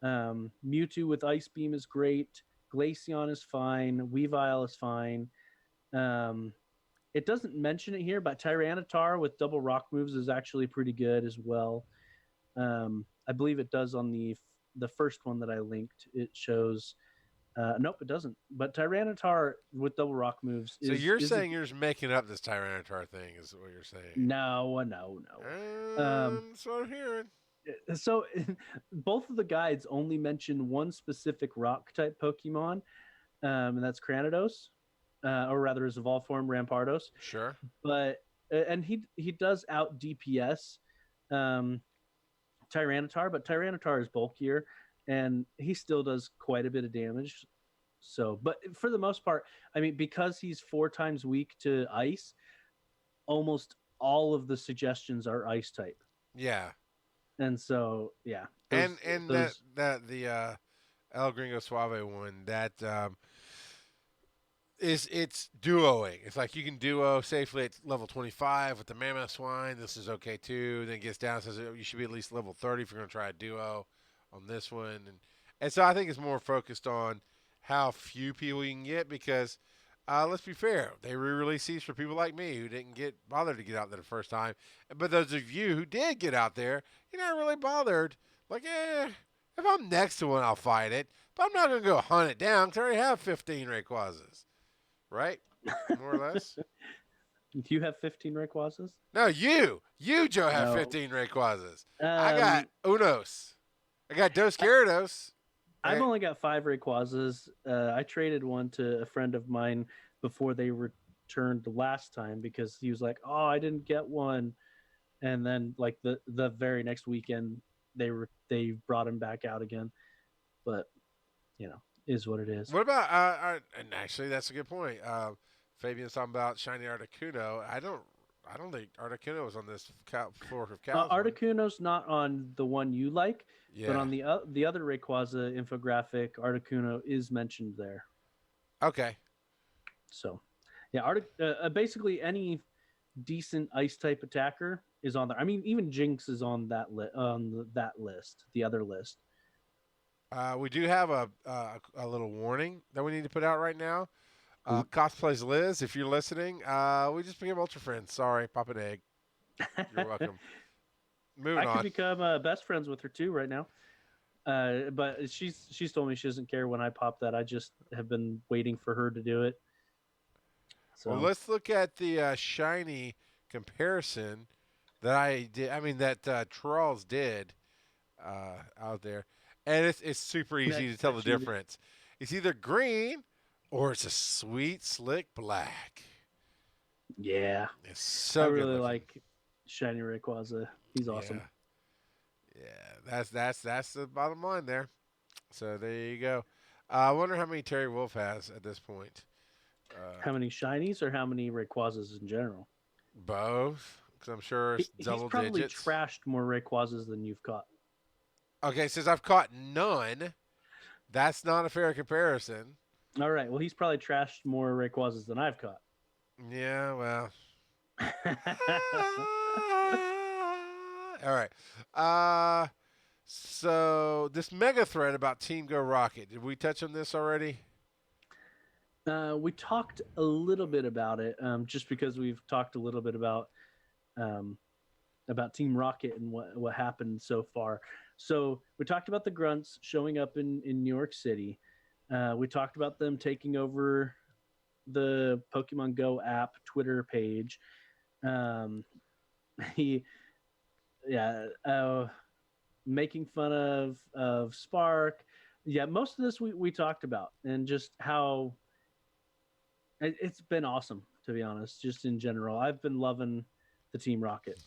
[SPEAKER 2] Mewtwo with Ice Beam is great. Glaceon is fine. Weavile is fine. Um, it doesn't mention it here, but Tyranitar with double rock moves is actually pretty good as well. I believe it does on the first one that I linked. It shows. Nope, it doesn't. But Tyranitar with double rock moves
[SPEAKER 1] So
[SPEAKER 2] is
[SPEAKER 1] you're
[SPEAKER 2] is a,
[SPEAKER 1] saying you're just making up this Tyranitar thing, is what you're saying?
[SPEAKER 2] no.
[SPEAKER 1] That's what I'm hearing.
[SPEAKER 2] So both of the guides only mention one specific rock type Pokemon, and that's Cranidos, or rather his evolved form Rampardos.
[SPEAKER 1] Sure.
[SPEAKER 2] But and he does out DPS um, Tyranitar, but Tyranitar is bulkier and he still does quite a bit of damage. So, but for the most part, I mean, because he's four times weak to ice, almost all of the suggestions are ice type.
[SPEAKER 1] Yeah.
[SPEAKER 2] And so, yeah,
[SPEAKER 1] And that
[SPEAKER 2] those
[SPEAKER 1] that the El Gringo Suave one that is it's duoing. It's like you can duo safely at level 25 with the Mammoth Swine. This is okay too. Then it gets down and says you should be at least level 30 if you're going to try a duo on this one. And so I think it's more focused on how few people you can get because let's be fair, they re-release these for people like me who didn't get bothered to get out there the first time. But those of you who did get out there, you're not really bothered. Like, if I'm next to one, I'll fight it. But I'm not going to go hunt it down because I already have 15 Rayquazas. Right? More or less.
[SPEAKER 2] Do you have 15 Rayquazas?
[SPEAKER 1] No, you, Joe, have
[SPEAKER 2] No.
[SPEAKER 1] 15 Rayquazas. I got Unos. I got Dos Gyarados.
[SPEAKER 2] I've only got 5 Rayquazas. I traded one to a friend of mine before they returned the last time because he was like, "Oh, I didn't get one," and then like the very next weekend they brought him back out again. But is what it is.
[SPEAKER 1] What about? And actually, that's a good point. Fabian's talking about shiny Articuno. I don't think Articuno was on this floor of cows.
[SPEAKER 2] Articuno's not on the one you like,
[SPEAKER 1] Yeah.
[SPEAKER 2] but on the other Rayquaza infographic, Articuno is mentioned there.
[SPEAKER 1] Okay.
[SPEAKER 2] So, yeah, basically any decent ice type attacker is on there. I mean, even Jinx is on that that list, the other list.
[SPEAKER 1] We do have a little warning that we need to put out right now. Cosplays Liz, if you're listening, we just became Ultra Friends. Sorry, pop an egg. You're welcome. Moving on.
[SPEAKER 2] I could become best friends with her too right now. But she's told me she doesn't care when I pop that. I just have been waiting for her to do it. So.
[SPEAKER 1] Well, let's look at the shiny comparison that I did. I mean that Charles did out there, and it's super easy to tell the difference. It's either green or it's a sweet, slick black.
[SPEAKER 2] Yeah,
[SPEAKER 1] it's so.
[SPEAKER 2] I really like shiny Rayquaza. He's awesome.
[SPEAKER 1] Yeah, that's the bottom line there. So there you go. I wonder how many Terry Wolf has at this point.
[SPEAKER 2] How many shinies or how many Rayquazas in general?
[SPEAKER 1] Both, because I'm sure it's double digits.
[SPEAKER 2] He's probably trashed more Rayquazas than you've caught.
[SPEAKER 1] Okay, since I've caught none, that's not a fair comparison.
[SPEAKER 2] All right, well, he's probably trashed more Rayquazas than I've caught.
[SPEAKER 1] Yeah, well. All right. So this mega thread about Team Go Rocket, did we touch on this already?
[SPEAKER 2] We talked a little bit about it, just because we've talked a little bit about Team Rocket and what happened so far. So we talked about the grunts showing up in New York City. We talked about them taking over the Pokemon Go app Twitter page. Making fun of Spark. Yeah, most of this we talked about, and just how it's been awesome, to be honest. Just in general, I've been loving the Team Rocket.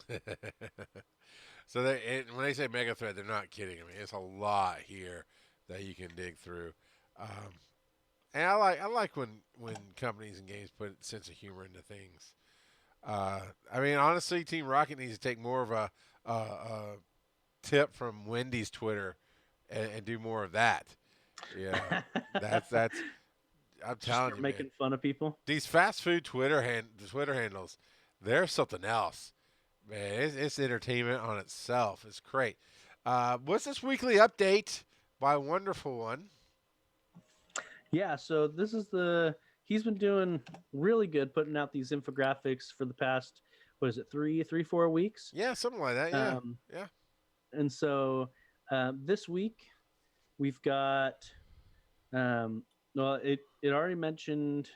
[SPEAKER 1] So when they say mega thread, they're not kidding. I mean, it's a lot here that you can dig through. And I like when companies and games put a sense of humor into things. I mean, honestly, Team Rocket needs to take more of a tip from Wendy's Twitter and do more of that. Yeah, that's. I'm telling you,
[SPEAKER 2] making fun of people.
[SPEAKER 1] These fast food Twitter handles, they're something else. Man, it's entertainment on itself. It's great. What's this weekly update by Wonderful One?
[SPEAKER 2] Yeah, so this is he's been doing really good putting out these infographics for the past, what is it, 4 weeks?
[SPEAKER 1] Yeah, something like that. Yeah. Yeah.
[SPEAKER 2] And so this week we've got, it already mentioned,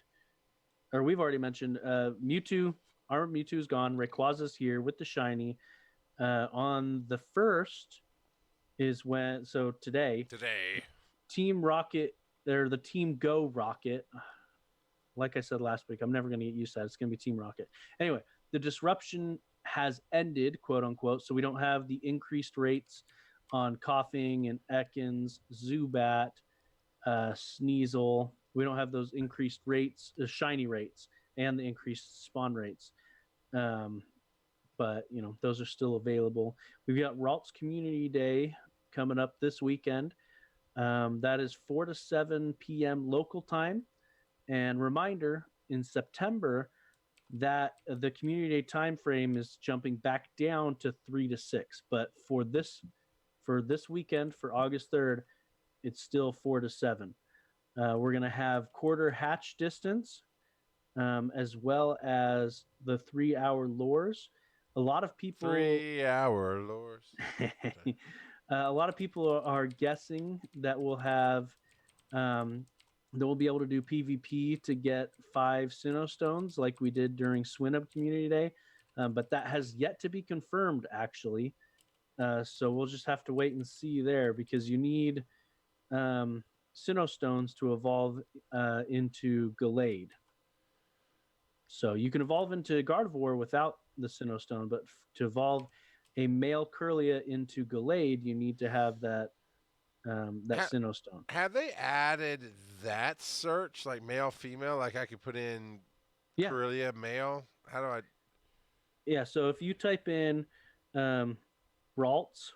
[SPEAKER 2] or we've already mentioned Mewtwo. Our Mewtwo's gone. Rayquaza's here with the shiny. On the 1st is today. Team Rocket, they're the Team Go Rocket. Like I said last week, I'm never going to get used to that. It's going to be Team Rocket. Anyway, the disruption has ended, quote unquote. So we don't have the increased rates on Coughing and Ekans, Zubat, Sneasel. We don't have those increased rates, the shiny rates, and the increased spawn rates. But those are still available. We've got Ralts Community Day coming up this weekend. That is 4 to 7 p.m. local time. And reminder, in September, that the community day time frame is jumping back down to 3 to 6. But for this weekend, for August 3rd, it's still 4 to 7. We're going to have quarter hatch distance, as well as the 3 hour lures. A lot of people
[SPEAKER 1] 3 hour lures.
[SPEAKER 2] a lot of people are guessing that we'll have that we'll be able to do PvP to get 5 Sinnoh stones like we did during Swinub Community Day, but that has yet to be confirmed actually. So we'll just have to wait and see there because you need Sinnoh stones to evolve into Gallade. So you can evolve into Gardevoir without the Sinnoh stone, but to evolve a male Curlia into Gallade, you need to have that
[SPEAKER 1] Ha-
[SPEAKER 2] Sinnoh stone.
[SPEAKER 1] have they added that search, like male, female? Like I could put in
[SPEAKER 2] Yeah,
[SPEAKER 1] Corellia male. How do I?
[SPEAKER 2] yeah. So if you type in um, Ralts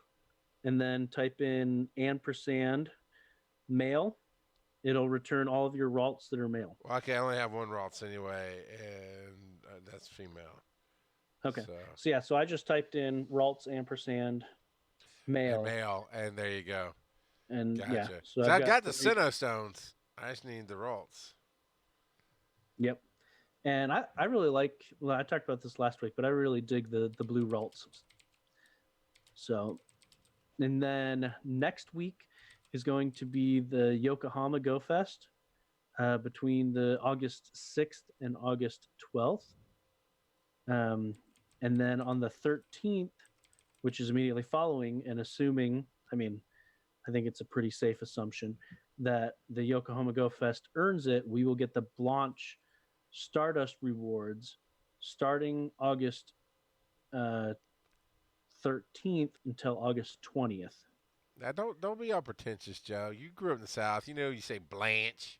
[SPEAKER 2] and then type in ampersand male, it'll return all of your Ralts that are male.
[SPEAKER 1] Well, okay, I only have one Ralts anyway, and that's female.
[SPEAKER 2] Okay.
[SPEAKER 1] So
[SPEAKER 2] So yeah, so I just typed in Ralts ampersand
[SPEAKER 1] and
[SPEAKER 2] male,
[SPEAKER 1] male, and there you go.
[SPEAKER 2] and yeah,
[SPEAKER 1] Gotcha.
[SPEAKER 2] so
[SPEAKER 1] So
[SPEAKER 2] I've
[SPEAKER 1] I've
[SPEAKER 2] got
[SPEAKER 1] got the
[SPEAKER 2] three.
[SPEAKER 1] Sinnoh stones. I just need the Ralts.
[SPEAKER 2] Yep. And I really like. Well, I talked about this last week, but I really dig the blue Ralts. So, and then next week is going to be the Yokohama Go Fest between the August 6th and August 12th. Um, and then on the 13th, which is immediately following, and assuming, I mean, I think it's a pretty safe assumption that the Yokohama Go Fest earns it, we will get the Blanche Stardust rewards starting August uh, 13th until August 20th.
[SPEAKER 1] Now don't be all pretentious, Joe. You grew up in the South. You know you say Blanche.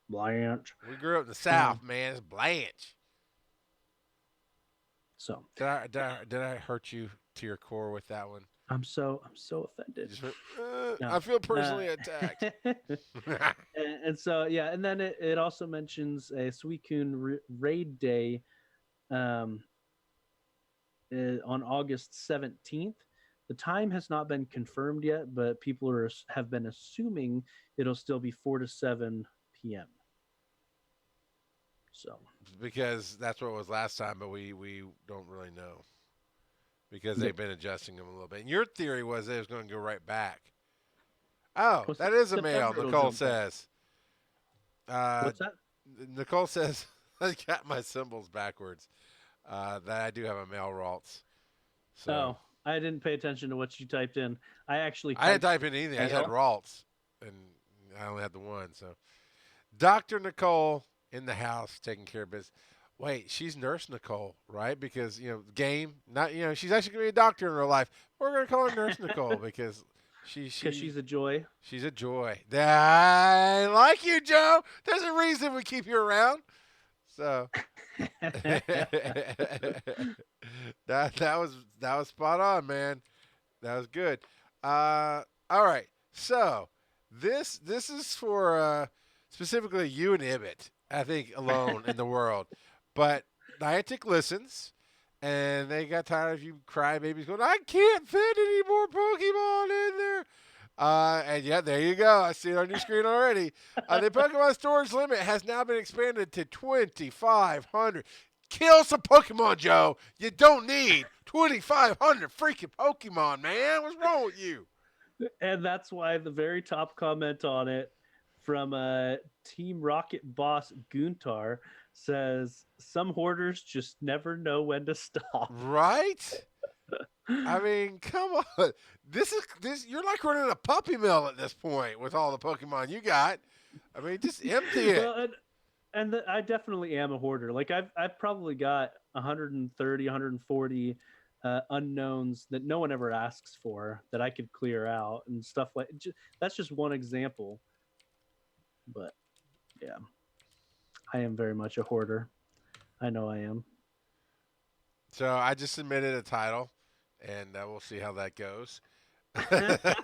[SPEAKER 2] Blanche.
[SPEAKER 1] We grew up in the
[SPEAKER 2] Um,
[SPEAKER 1] South, man. It's Blanche.
[SPEAKER 2] so
[SPEAKER 1] Did I hurt you to your core with that one?
[SPEAKER 2] I'm so
[SPEAKER 1] You
[SPEAKER 2] offended.
[SPEAKER 1] just went,
[SPEAKER 2] No.
[SPEAKER 1] I feel
[SPEAKER 2] Uh,
[SPEAKER 1] personally attacked.
[SPEAKER 2] and so yeah, and then it also mentions a Suicune raid day um, on August 17th. The time has not been confirmed yet, but people have been assuming it'll still be 4 to 7 p.m. So
[SPEAKER 1] Because that's what it was last time, but we don't really know because
[SPEAKER 2] yep.
[SPEAKER 1] they've been adjusting them a little bit. And your theory was it was going to go right back. Oh,
[SPEAKER 2] Well,
[SPEAKER 1] that is a male.
[SPEAKER 2] September it'll
[SPEAKER 1] Nicole
[SPEAKER 2] jump back.
[SPEAKER 1] says. Uh,
[SPEAKER 2] What's that?
[SPEAKER 1] Nicole says I got my symbols backwards. That I do have a male Ralts. So
[SPEAKER 2] Oh, I didn't pay attention to what you typed in. I actually
[SPEAKER 1] I didn't
[SPEAKER 2] typed
[SPEAKER 1] type in anything. I just had
[SPEAKER 2] male.
[SPEAKER 1] Ralts, and I only had the one. So Dr. Nicole in the house taking care of business. Wait, she's Nurse Nicole, right? Because game, not she's actually gonna be a doctor in real life. We're gonna call her Nurse Nicole because she
[SPEAKER 2] Because
[SPEAKER 1] she
[SPEAKER 2] she's a joy.
[SPEAKER 1] she's a joy. I like you, Joe. There's a reason we keep you around. So that was spot on, man. That was good. All right. So this is for specifically you and Ibit, I think, alone in the world. But Niantic listens, and they got tired of you crybabies going, I can't fit any more Pokemon in there. And yeah, there you go. I see it on your screen already. The Pokemon storage limit has now been expanded to 2,500. Kill some Pokemon, Joe. You don't need 2,500 freaking Pokemon, man. What's wrong with you?
[SPEAKER 2] And that's why the very top comment on it from Team Rocket boss Guntar says, "Some hoarders just never know when to stop."
[SPEAKER 1] Right? I mean, come on. This. You're like running a puppy mill at this point with all the Pokemon you got. I mean, just empty it.
[SPEAKER 2] Well, and I definitely am a hoarder. Like I've probably got 130, 140 unknowns that no one ever asks for that I could clear out and stuff like. That's just one example, but yeah, I am very much a hoarder. I know I am.
[SPEAKER 1] So I just submitted a title, and we'll see how that goes.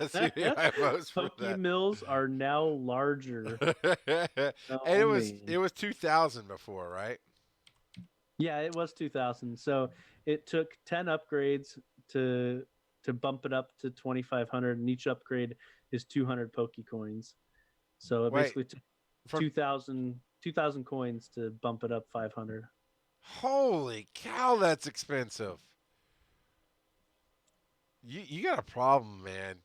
[SPEAKER 1] See my votes for
[SPEAKER 2] Poke
[SPEAKER 1] that.
[SPEAKER 2] mills are now larger.
[SPEAKER 1] And
[SPEAKER 2] Oh
[SPEAKER 1] it
[SPEAKER 2] man.
[SPEAKER 1] was 2000 before, right?
[SPEAKER 2] Yeah, it was 2000. So it took 10 upgrades to to bump it up to 2500, and each upgrade is 200 Poke coins. So it
[SPEAKER 1] Wait,
[SPEAKER 2] basically took
[SPEAKER 1] from
[SPEAKER 2] 2000 coins to bump it up 500.
[SPEAKER 1] holy cow, that's expensive. You got a problem, man.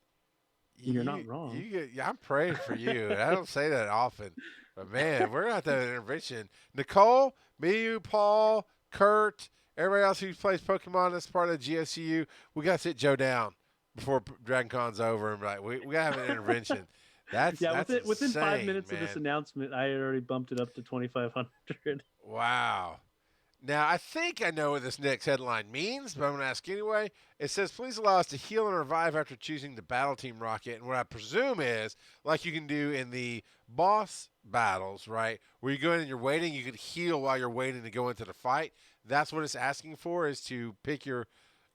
[SPEAKER 2] You're not wrong.
[SPEAKER 1] I'm praying for you. And I don't say that often, but man, we're gonna have to have an intervention. Nicole, me, you, Paul, Kurt, everybody else who plays Pokemon as part of GSU, we gotta sit Joe down before Dragon Con's over and be like, we gotta have an intervention.
[SPEAKER 2] Yeah,
[SPEAKER 1] That's
[SPEAKER 2] within 5 minutes
[SPEAKER 1] insane,
[SPEAKER 2] of this
[SPEAKER 1] man.
[SPEAKER 2] announcement, I had already bumped it up to 2500.
[SPEAKER 1] Wow. Now, I think I know what this next headline means, but I'm going to ask anyway. It says, please allow us to heal and revive after choosing the Battle Team Rocket. And what I presume is, like you can do in the boss battles, right? Where you go in and you're waiting, you can heal while you're waiting to go into the fight. That's what it's asking for, is to pick your,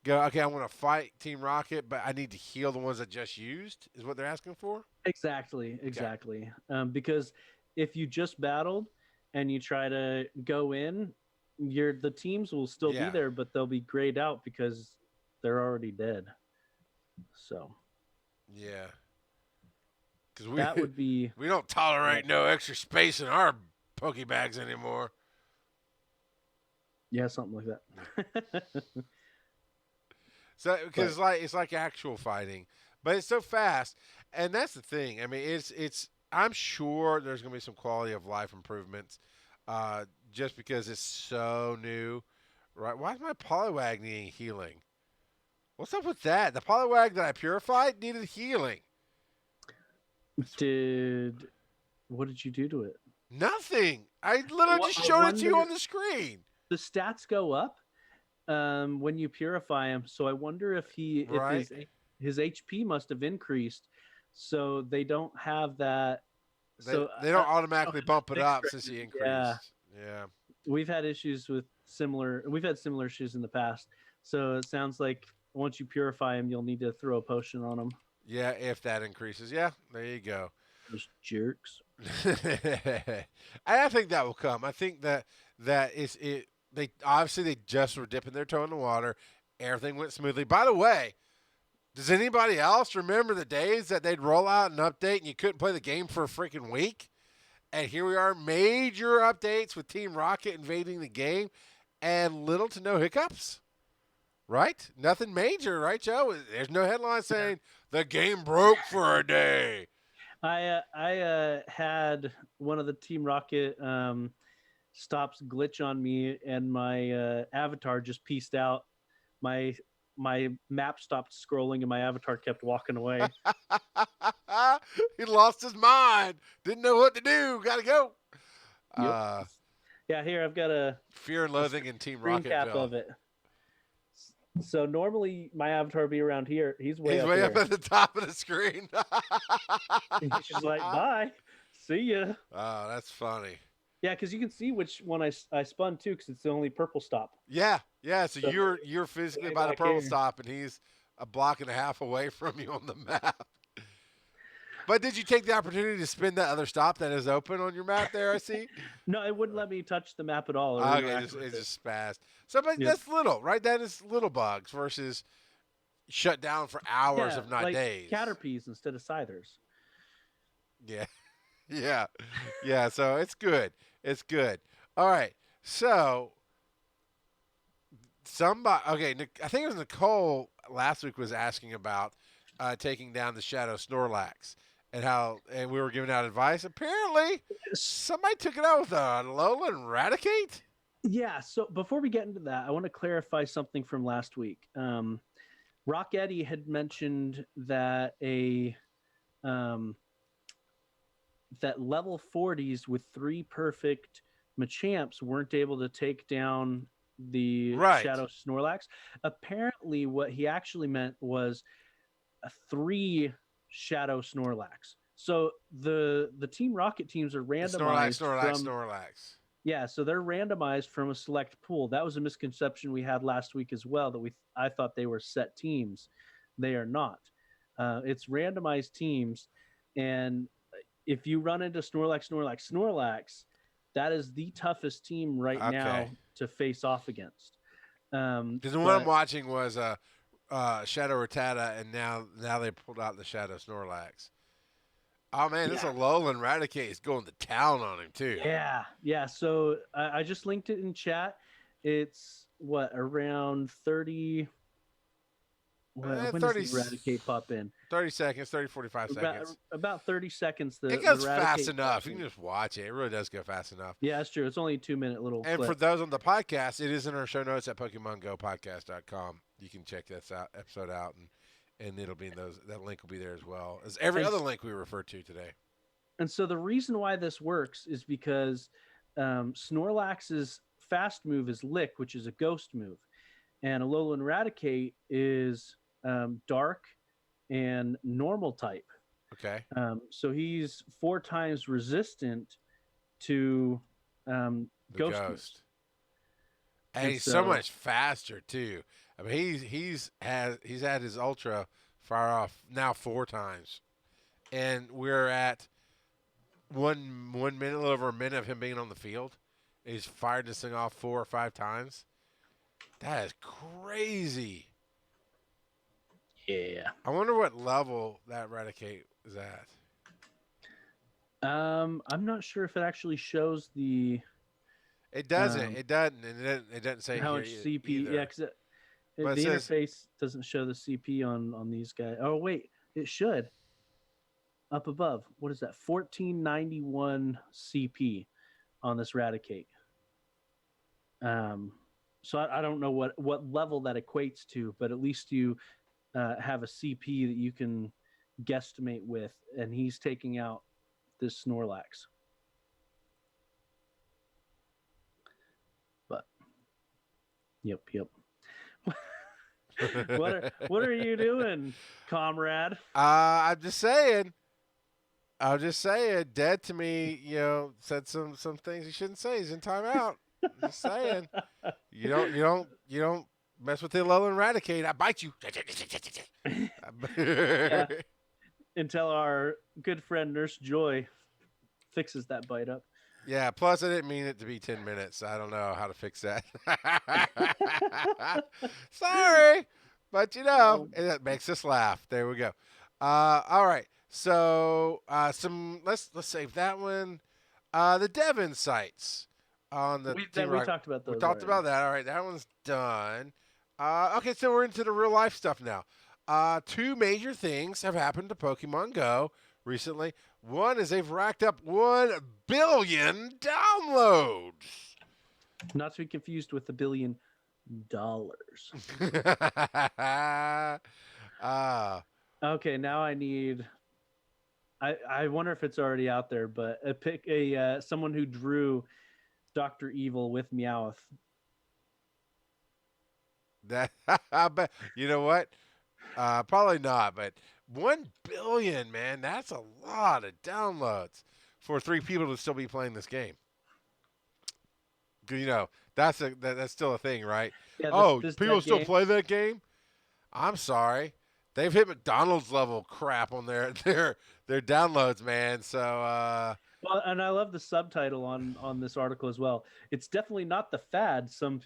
[SPEAKER 1] go, okay, I want to fight Team Rocket, but I need to heal the ones I just used, is what they're asking for?
[SPEAKER 2] Exactly,
[SPEAKER 1] Okay.
[SPEAKER 2] exactly. Because if you just battled and you try to go in, the teams will still be
[SPEAKER 1] Yeah.
[SPEAKER 2] there, but they'll be grayed out because they're already dead. So
[SPEAKER 1] Yeah. Because
[SPEAKER 2] that would be
[SPEAKER 1] we don't tolerate no extra space in our Pokebags anymore.
[SPEAKER 2] yeah, something like that.
[SPEAKER 1] So because
[SPEAKER 2] But
[SPEAKER 1] it's like actual fighting, but it's so fast, and that's the thing. I mean, it's. I'm sure there's going to be some quality of life improvements, just because it's so new, right? Why is my Poliwag needing healing? What's up with that? The Poliwag that I purified needed healing.
[SPEAKER 2] did what did you do to it?
[SPEAKER 1] Nothing. I literally just
[SPEAKER 2] I
[SPEAKER 1] showed it to you
[SPEAKER 2] wonder
[SPEAKER 1] on the screen.
[SPEAKER 2] the stats go up when you purify him. So I wonder if
[SPEAKER 1] Right?
[SPEAKER 2] his HP must have increased, so they don't have that. So
[SPEAKER 1] They
[SPEAKER 2] I
[SPEAKER 1] don't
[SPEAKER 2] don't know
[SPEAKER 1] automatically
[SPEAKER 2] how to
[SPEAKER 1] bump it
[SPEAKER 2] fix
[SPEAKER 1] up
[SPEAKER 2] right
[SPEAKER 1] since he
[SPEAKER 2] now. Yeah,
[SPEAKER 1] increased. Yeah.
[SPEAKER 2] we've had issues with similar. We've had similar issues in the past. So it sounds like once you purify him, you'll need to throw a potion on him.
[SPEAKER 1] Yeah, if that increases. Yeah, there you go.
[SPEAKER 2] Those jerks.
[SPEAKER 1] I think that will come. I think that is it. They obviously they just were dipping their toe in the water. Everything went smoothly. By the way, does anybody else remember the days that they'd roll out an update and you couldn't play the game for a freaking week? And here we are, major updates with Team Rocket invading the game, and little to no hiccups. Right? Nothing major, right, Joe? There's no headline saying the game broke for a day.
[SPEAKER 2] I had one of the Team Rocket stops glitch on me, and my avatar just pieced out. My my map stopped scrolling, and my avatar kept walking away.
[SPEAKER 1] He lost his mind. Didn't know what to do. Got to go.
[SPEAKER 2] Yep.
[SPEAKER 1] Uh,
[SPEAKER 2] Yeah, here I've got
[SPEAKER 1] Fear and
[SPEAKER 2] a
[SPEAKER 1] Loathing in Team
[SPEAKER 2] screen cap
[SPEAKER 1] Rocketville.
[SPEAKER 2] of it. So normally my avatar would be around here. He's way
[SPEAKER 1] He's
[SPEAKER 2] up
[SPEAKER 1] way up
[SPEAKER 2] there.
[SPEAKER 1] at the top of the screen.
[SPEAKER 2] He's just like, bye, see ya.
[SPEAKER 1] Oh, that's funny.
[SPEAKER 2] Yeah, because you can see which one I spun too, because it's the only purple stop.
[SPEAKER 1] Yeah, yeah. So
[SPEAKER 2] So
[SPEAKER 1] you're physically
[SPEAKER 2] way
[SPEAKER 1] by the
[SPEAKER 2] back
[SPEAKER 1] purple
[SPEAKER 2] here.
[SPEAKER 1] stop, and he's a block and a half away from you on the map. But did you take the opportunity to spin that other stop that is open on your map there? I see.
[SPEAKER 2] No, it wouldn't let me touch the map at all or
[SPEAKER 1] Okay,
[SPEAKER 2] interact with
[SPEAKER 1] it's
[SPEAKER 2] it.
[SPEAKER 1] just spazzed. So, but
[SPEAKER 2] Yep.
[SPEAKER 1] that's little, right? That is little bugs versus shut down for hours,
[SPEAKER 2] Yeah,
[SPEAKER 1] if not
[SPEAKER 2] like
[SPEAKER 1] days.
[SPEAKER 2] Caterpies instead of Scythers.
[SPEAKER 1] Yeah, yeah, yeah. So it's good. It's good. All right. So somebody, okay, I think it was Nicole last week was asking about taking down the Shadow Snorlax and how, and we were giving out advice. Apparently, somebody took it out with a Alolan Raticate.
[SPEAKER 2] Yeah, so before we get into that, I want to clarify something from last week. Rock Eddie had mentioned that um, that level 40s with 3 perfect Machamps weren't able to take down the
[SPEAKER 1] Right.
[SPEAKER 2] Shadow Snorlax. Apparently, what he actually meant was a 3 Shadow Snorlax. So the Team Rocket teams are randomized from
[SPEAKER 1] Snorlax.
[SPEAKER 2] yeah, so they're randomized from a select pool. That was a misconception we had last week as well. I thought they were set teams. They are not. It's randomized teams, and if you run into Snorlax, that is the toughest team right
[SPEAKER 1] Okay.
[SPEAKER 2] now to face off against.
[SPEAKER 1] Because the one I'm
[SPEAKER 2] But
[SPEAKER 1] watching was Shadow Rattata, and now they pulled out the Shadow Snorlax. Oh man, this
[SPEAKER 2] yeah,
[SPEAKER 1] Alolan Raticate is going to town on him too.
[SPEAKER 2] yeah. So I just linked it in chat. It's what around 30. When does
[SPEAKER 1] 30,
[SPEAKER 2] the Eradicate pop in?
[SPEAKER 1] 30 seconds, 30, 45
[SPEAKER 2] About
[SPEAKER 1] seconds.
[SPEAKER 2] 30 seconds.
[SPEAKER 1] It
[SPEAKER 2] The
[SPEAKER 1] goes fast
[SPEAKER 2] Eradicate
[SPEAKER 1] enough.
[SPEAKER 2] pops
[SPEAKER 1] You can
[SPEAKER 2] in.
[SPEAKER 1] just watch it. It really does go fast enough.
[SPEAKER 2] Yeah, that's true. It's only a 2 minute little
[SPEAKER 1] And for
[SPEAKER 2] clip.
[SPEAKER 1] those on the podcast, it is in our show notes at PokemonGoPodcast.com. You can check this episode out, and it'll be in those. That link will be there as well as every
[SPEAKER 2] And
[SPEAKER 1] other link we referred to today.
[SPEAKER 2] And so the reason why this works is because Snorlax's fast move is Lick, which is a ghost move, and Alolan Raticate is dark and normal type.
[SPEAKER 1] Okay.
[SPEAKER 2] So he's 4 times resistant to
[SPEAKER 1] The
[SPEAKER 2] ghost moves.
[SPEAKER 1] ghost. And
[SPEAKER 2] And
[SPEAKER 1] he's so
[SPEAKER 2] so,
[SPEAKER 1] much faster too. I mean, he's had his ultra fire off now 4 times, and we're at 1 minute, a little over a minute of him being on the field. He's fired this thing off 4 or 5 times. That is crazy.
[SPEAKER 2] yeah.
[SPEAKER 1] I wonder what level that Raticate is at.
[SPEAKER 2] I'm not sure if it actually shows the
[SPEAKER 1] It doesn't. It doesn't. And it doesn't say
[SPEAKER 2] how
[SPEAKER 1] here
[SPEAKER 2] much CP.
[SPEAKER 1] either.
[SPEAKER 2] Yeah, because
[SPEAKER 1] But it
[SPEAKER 2] the
[SPEAKER 1] says
[SPEAKER 2] interface doesn't show the CP on these guys. Oh wait, it should. Up above, what is that? 1491 CP on this Raticate. So I don't know what level that equates to, but at least you have a CP that you can guesstimate with, and he's taking out this Snorlax. But yep. what are you doing, comrade?
[SPEAKER 1] I'm just saying. I'm just saying. Dead to me, said some things he shouldn't say. He's in timeout. Just saying. You don't mess with the Alolan Raticate. I bite you.
[SPEAKER 2] Yeah. Until our good friend Nurse Joy fixes that bite up.
[SPEAKER 1] Yeah, plus I didn't mean it to be 10 minutes. I don't know how to fix that. Sorry. But it makes us laugh. There we go. All right. So let's save that one. The Devon sites on the
[SPEAKER 2] We
[SPEAKER 1] Team Rocket.
[SPEAKER 2] talked about those.
[SPEAKER 1] We talked
[SPEAKER 2] already.
[SPEAKER 1] about that. All right, that one's done. Okay, so we're into the real life stuff now. 2 major things have happened to Pokemon Go recently. One is they've racked up 1 billion downloads.
[SPEAKER 2] Not to be confused with $1 billion. Okay, now I need. I wonder if it's already out there, but pick someone who drew Dr. Evil with Meowth.
[SPEAKER 1] That I bet. You know what? Probably not, but 1 billion, man, that's a lot of downloads for 3 people to still be playing this game. That's still a thing, right?
[SPEAKER 2] Yeah,
[SPEAKER 1] people still
[SPEAKER 2] game.
[SPEAKER 1] play that game? I'm sorry. They've hit McDonald's level crap on their downloads, man. So
[SPEAKER 2] well, and I love the subtitle on this article as well. It's definitely not the fad some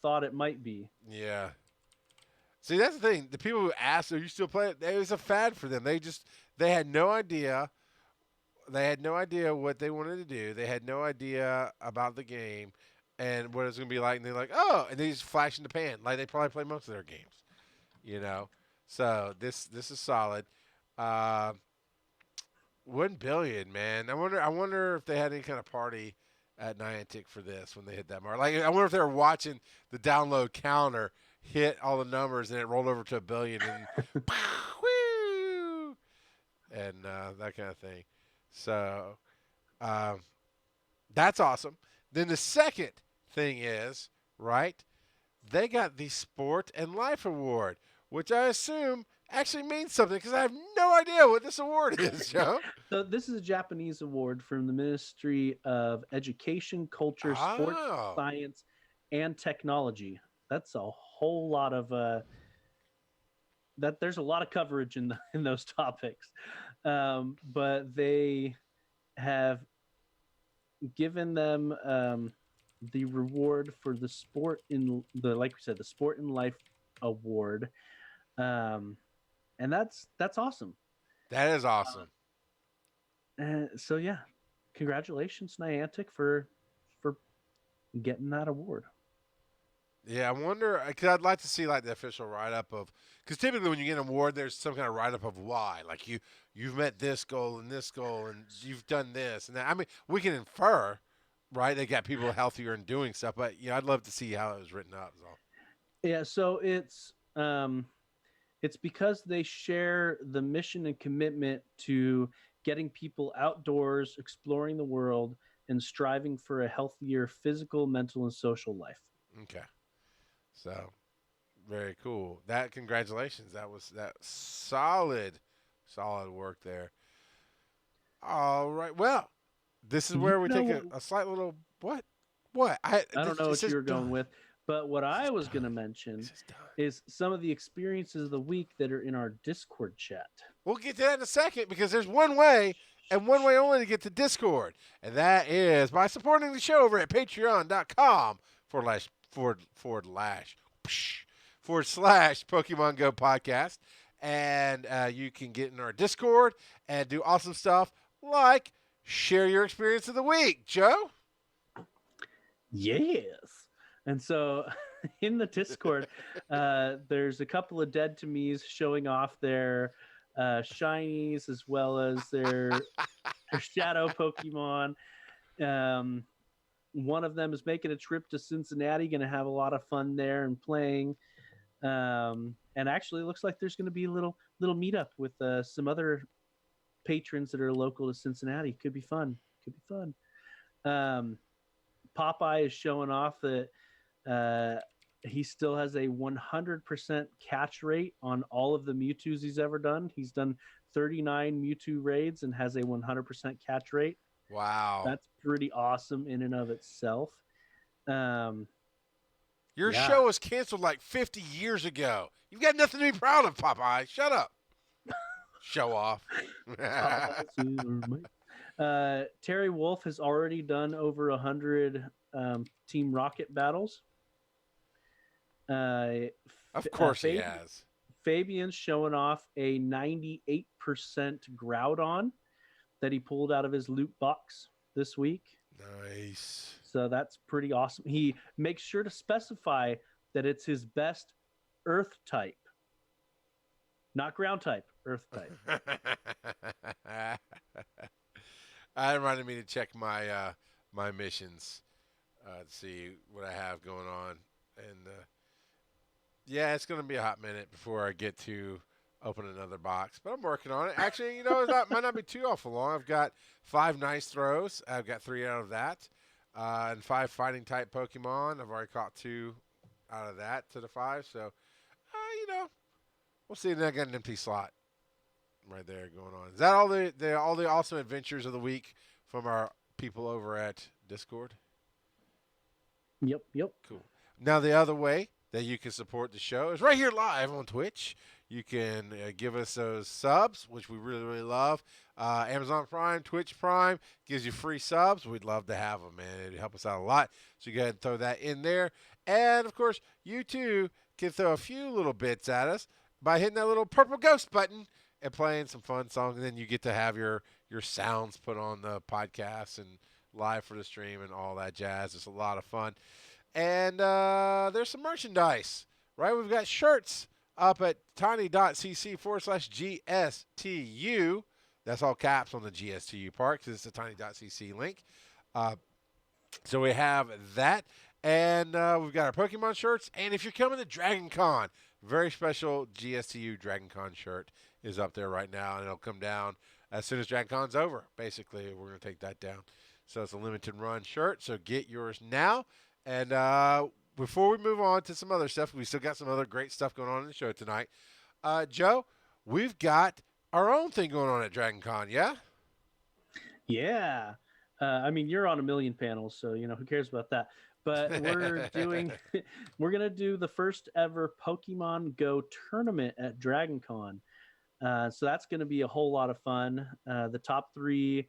[SPEAKER 2] thought it might be.
[SPEAKER 1] Yeah. See, that's the thing. The people who asked, "Are you still playing?" It was a fad for them. They had no idea. They had no idea what they wanted to do. They had no idea about the game and what it was going to be like. And they're like, "Oh!" And they just flash in the pan, like they probably play most of their games. So this is solid. 1 billion, man. I wonder if they had any kind of party at Niantic for this when they hit that mark. Like, I wonder if they were watching the download counter hit all the numbers and it rolled over to 1 billion and woo, and that kind of thing. So that's awesome. Then the second thing is, right, they got the Sport and Life Award, which I assume actually means something because I have no idea what this award is, Joe.
[SPEAKER 2] So this is a Japanese award from the Ministry of Education, Culture, Sports, Science, and Technology. That's a whole lot of that there's a lot of coverage in those topics, but they have given them the reward for the sport in the like we said the sport in life award, um, and that's awesome.
[SPEAKER 1] That is awesome.
[SPEAKER 2] So yeah, congratulations, Niantic, for getting that award.
[SPEAKER 1] Yeah, I wonder because I'd like to see like the official write up of because typically when you get an award, there's some kind of write up of why, like you've met this goal and you've done this and that. I mean, we can infer, right? They got people healthier and doing stuff, but I'd love to see how it was written up. Is all.
[SPEAKER 2] Yeah, so it's because they share the mission and commitment to getting people outdoors, exploring the world, and striving for a healthier physical, mental, and social life.
[SPEAKER 1] Okay, so very cool. That congratulations. That solid work there. All right. Well, this is
[SPEAKER 2] You
[SPEAKER 1] where we take
[SPEAKER 2] know,
[SPEAKER 1] a slight little what? What?
[SPEAKER 2] I don't know
[SPEAKER 1] It
[SPEAKER 2] what you
[SPEAKER 1] says
[SPEAKER 2] were going
[SPEAKER 1] done.
[SPEAKER 2] with, but what
[SPEAKER 1] It
[SPEAKER 2] I
[SPEAKER 1] says
[SPEAKER 2] was going to
[SPEAKER 1] done. It
[SPEAKER 2] mention
[SPEAKER 1] says done.
[SPEAKER 2] is some of the experiences of the week that are in our Discord chat.
[SPEAKER 1] We'll get to that in a second because there's one way and one way only to get to Discord, and that is by supporting the show over at patreon.com forward slash Pokemon Go podcast. And you can get in our Discord and do awesome stuff like share your experience of the week. Joe?
[SPEAKER 2] Yes. And so in the Discord, there's a couple of Dead to Me's showing off their shinies as well as their shadow Pokemon. Um, one of them is making a trip to Cincinnati, going to have a lot of fun there and playing. And actually, it looks like there's going to be a little meetup with some other patrons that are local to Cincinnati. Could be fun. Could be fun. Popeye is showing off that he still has a 100% catch rate on all of the Mewtwo's he's ever done. He's done 39 Mewtwo raids and has a 100% catch rate.
[SPEAKER 1] Wow.
[SPEAKER 2] That's pretty awesome in and of itself. Um,
[SPEAKER 1] Your
[SPEAKER 2] yeah.
[SPEAKER 1] show was canceled like 50 years ago. You've got nothing to be proud of, Popeye. Shut up. Show off.
[SPEAKER 2] Terry Wolf has already done over 100 Team Rocket battles.
[SPEAKER 1] Of course he has.
[SPEAKER 2] Fabian's showing off a 98% Groudon that he pulled out of his loot box this week.
[SPEAKER 1] Nice.
[SPEAKER 2] So that's pretty awesome. He makes sure to specify that it's his best Earth type, not ground type, Earth type.
[SPEAKER 1] That reminded me to check my my missions to see what I have going on, and yeah, it's gonna be a hot minute before I get to open another box, but I'm working on it. Actually, might not be too awful long. I've got 5 nice throws. I've got 3 out of that, and 5 fighting type Pokemon. I've already caught 2 out of that to the 5. So, we'll see. And then I got an empty slot right there going on. Is that all the awesome adventures of the week from our people over at Discord?
[SPEAKER 2] Yep.
[SPEAKER 1] Cool. Now the other way that you can support the show is right here live on Twitch. You can give us those subs, which we really, really love. Amazon Prime, Twitch Prime gives you free subs. We'd love to have them, man. It'd help us out a lot. So you go ahead and throw that in there. And, of course, you too can throw a few little bits at us by hitting that little purple ghost button and playing some fun songs. And then you get to have your sounds put on the podcast and live for the stream and all that jazz. It's a lot of fun. And there's some merchandise, right? We've got shirts up at tiny.cc/GSTU. That's all caps on the GSTU part because it's a tiny.cc link. So we have that. And we've got our Pokemon shirts. And if you're coming to Dragon Con, very special GSTU Dragon Con shirt is up there right now. And it'll come down as soon as Dragon Con's over. Basically, we're going to take that down. So it's a limited run shirt. So get yours now. And before we move on to some other stuff, we still got some other great stuff going on in the show tonight. Joe, we've got our own thing going on at Dragon Con, yeah?
[SPEAKER 2] Yeah. I mean, you're on a million panels, so, who cares about that? But we're doing we're gonna do the first ever Pokemon Go tournament at Dragon Con. So that's going to be a whole lot of fun. The top three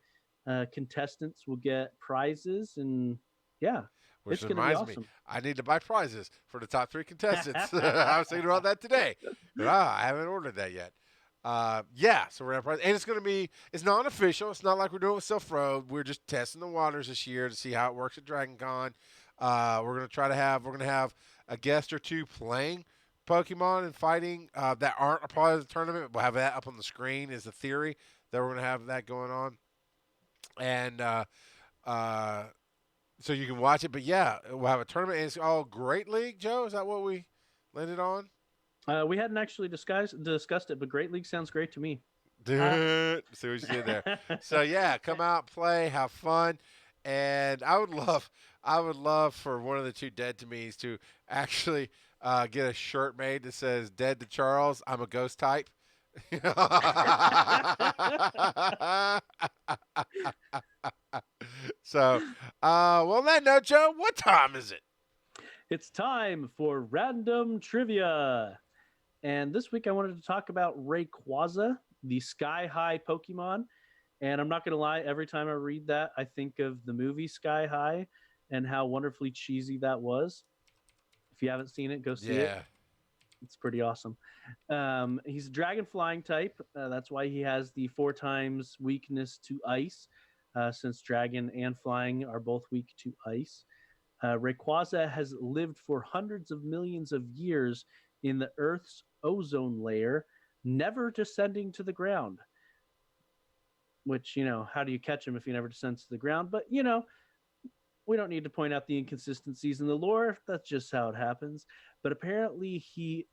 [SPEAKER 2] contestants will get prizes, and yeah,
[SPEAKER 1] Which
[SPEAKER 2] it's going to be
[SPEAKER 1] reminds me,
[SPEAKER 2] awesome.
[SPEAKER 1] I need to buy prizes for the top 3 contestants. I was thinking about that today, but I haven't ordered that yet. Yeah, so we're gonna prize, and it's gonna be. It's non-official. It's not like we're doing with Silph Road. We're just testing the waters this year to see how it works at Dragon Con. We're gonna have a guest or two playing Pokemon and fighting that aren't a part of the tournament. We'll have that up on the screen. Is the theory that we're gonna have that going on, and uh, so you can watch it. But yeah, we'll have a tournament. And it's all Great League, Joe. Is that what we landed on?
[SPEAKER 2] We hadn't actually discussed it, but Great League sounds great to me.
[SPEAKER 1] Dude, see what you did there. So yeah, come out, play, have fun, and I would love for one of the two Dead to Me's to actually get a shirt made that says "Dead to Charles, I'm a ghost type." So, well, on that note, Joe, what time is it?
[SPEAKER 2] It's time for random trivia. And this week I wanted to talk about Rayquaza, the sky high Pokemon. And I'm not going to lie, every time I read that, I think of the movie Sky High and how wonderfully cheesy that was. If you haven't seen it, go see it.
[SPEAKER 1] Yeah,
[SPEAKER 2] It's pretty awesome. He's a dragon flying type. That's why he has the 4 times weakness to ice, since dragon and flying are both weak to ice. Rayquaza has lived for hundreds of millions of years in the Earth's ozone layer, never descending to the ground. Which, how do you catch him if he never descends to the ground? But, we don't need to point out the inconsistencies in the lore. That's just how it happens. But apparently, he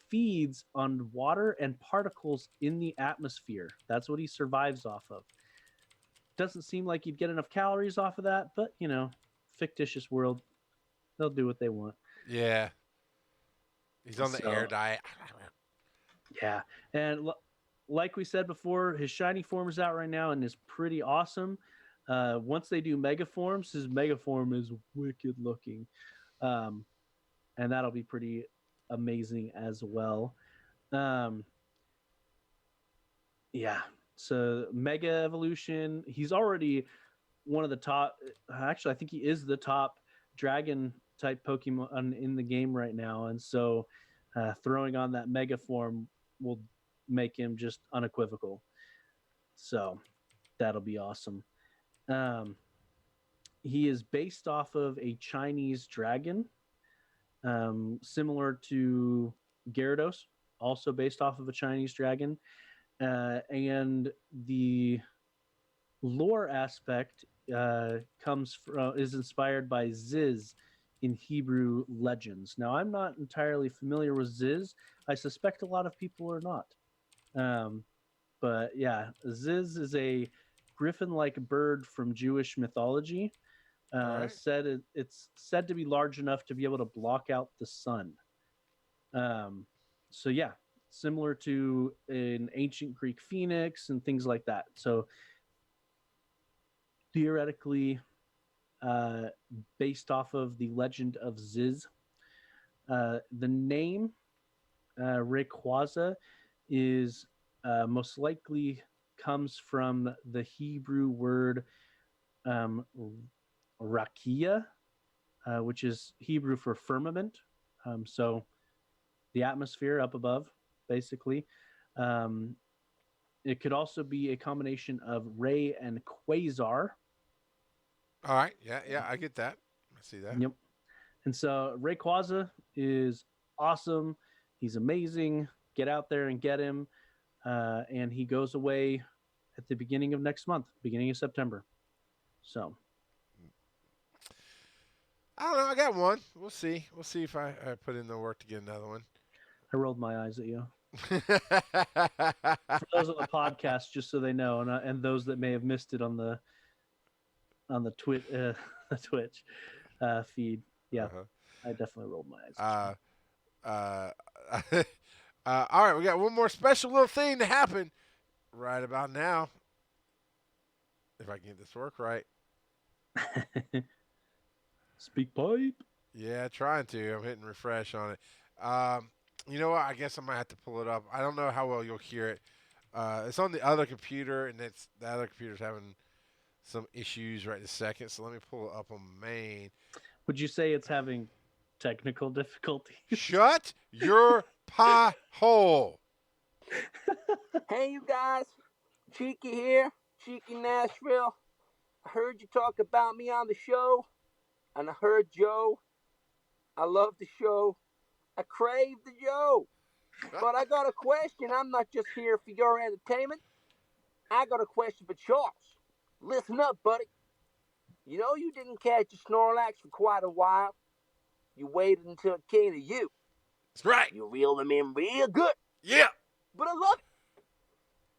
[SPEAKER 2] feeds on water and particles in the atmosphere. That's what he survives off of. Doesn't seem like you'd get enough calories off of that, but, fictitious world, they'll do what they want.
[SPEAKER 1] yeah. He's on the air diet.
[SPEAKER 2] Yeah. And like we said before, his shiny form is out right now and is pretty awesome. Once they do mega forms, his mega form is wicked looking. And that'll be pretty amazing as well. Yeah. So mega evolution, he's already one of the top. Actually, I think he is the top dragon type Pokemon in the game right now. And so throwing on that mega form will make him just unequivocal. So that'll be awesome. He is based off of a Chinese dragon, similar to Gyarados, also based off of a Chinese dragon. And the lore aspect is inspired by Ziz in Hebrew legends. Now, I'm not entirely familiar with Ziz. I suspect a lot of people are not. But yeah, Ziz is a griffin-like bird from Jewish mythology.
[SPEAKER 1] Right.
[SPEAKER 2] It's said to be large enough to be able to block out the sun. So yeah, similar to an ancient Greek phoenix and things like that. So theoretically, based off of the legend of Ziz, the name Rayquaza is most likely comes from the Hebrew word rakia, which is Hebrew for firmament. So the atmosphere up above, basically. It could also be a combination of ray and quasar.
[SPEAKER 1] All right. Yeah, I get that. I see that.
[SPEAKER 2] Yep. And so Rayquaza is awesome. He's amazing. Get out there and get him. And he goes away at the beginning of next month, beginning of September. So
[SPEAKER 1] I don't know. I got one. We'll see. We'll see if I put in the work to get another one.
[SPEAKER 2] I rolled my eyes at you. For those on the podcast, just so they know, and those that may have missed it on the Twitch feed, yeah, I definitely rolled my eyes.
[SPEAKER 1] All right, we got one more special little thing to happen right about now. If I can get this to work right.
[SPEAKER 2] Speak pipe.
[SPEAKER 1] Yeah, trying to. I'm hitting refresh on it. Um, you know what? I guess I might have to pull it up. I don't know how well you'll hear it. It's on the other computer, and the other computer's having some issues right this second. So let me pull it up on main.
[SPEAKER 2] Would you say it's having technical difficulties?
[SPEAKER 1] Shut your pie hole.
[SPEAKER 3] Hey, you guys. Cheeky here. Cheeky Nashville. I heard you talk about me on the show, and I heard Joe. I love the show. I crave the Joe. But I got a question. I'm not just here for your entertainment. I got a question for Charles. Listen up, buddy. You know you didn't catch a Snorlax for quite a while. You waited until it came to you.
[SPEAKER 1] That's right.
[SPEAKER 3] You reeled him in real good.
[SPEAKER 1] Yeah.
[SPEAKER 3] But I love it.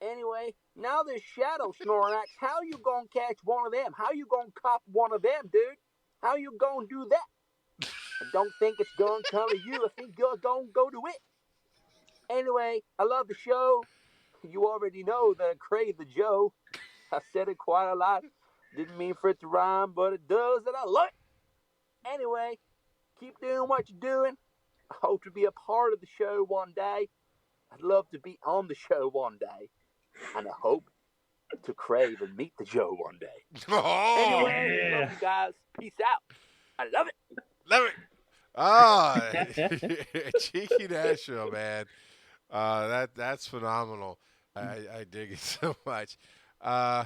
[SPEAKER 3] Anyway, now there's Shadow Snorlax. How you gonna catch one of them? How you gonna cop one of them, dude? How you gonna do that? I don't think it's gonna come to you. I think you're gonna go to it. Anyway, I love the show. You already know that I crave the Joe. I've said it quite a lot. Didn't mean for it to rhyme, but it does, and I like it. Anyway, keep doing what you're doing. I hope to be a part of the show one day. I'd love to be on the show one day. And I hope to crave and meet the Joe one day.
[SPEAKER 1] Oh,
[SPEAKER 3] Anyway, love you guys. Peace out. I love it.
[SPEAKER 1] love it. Ah, cheeky Nashville, man. That's phenomenal. I dig it so much. Yeah,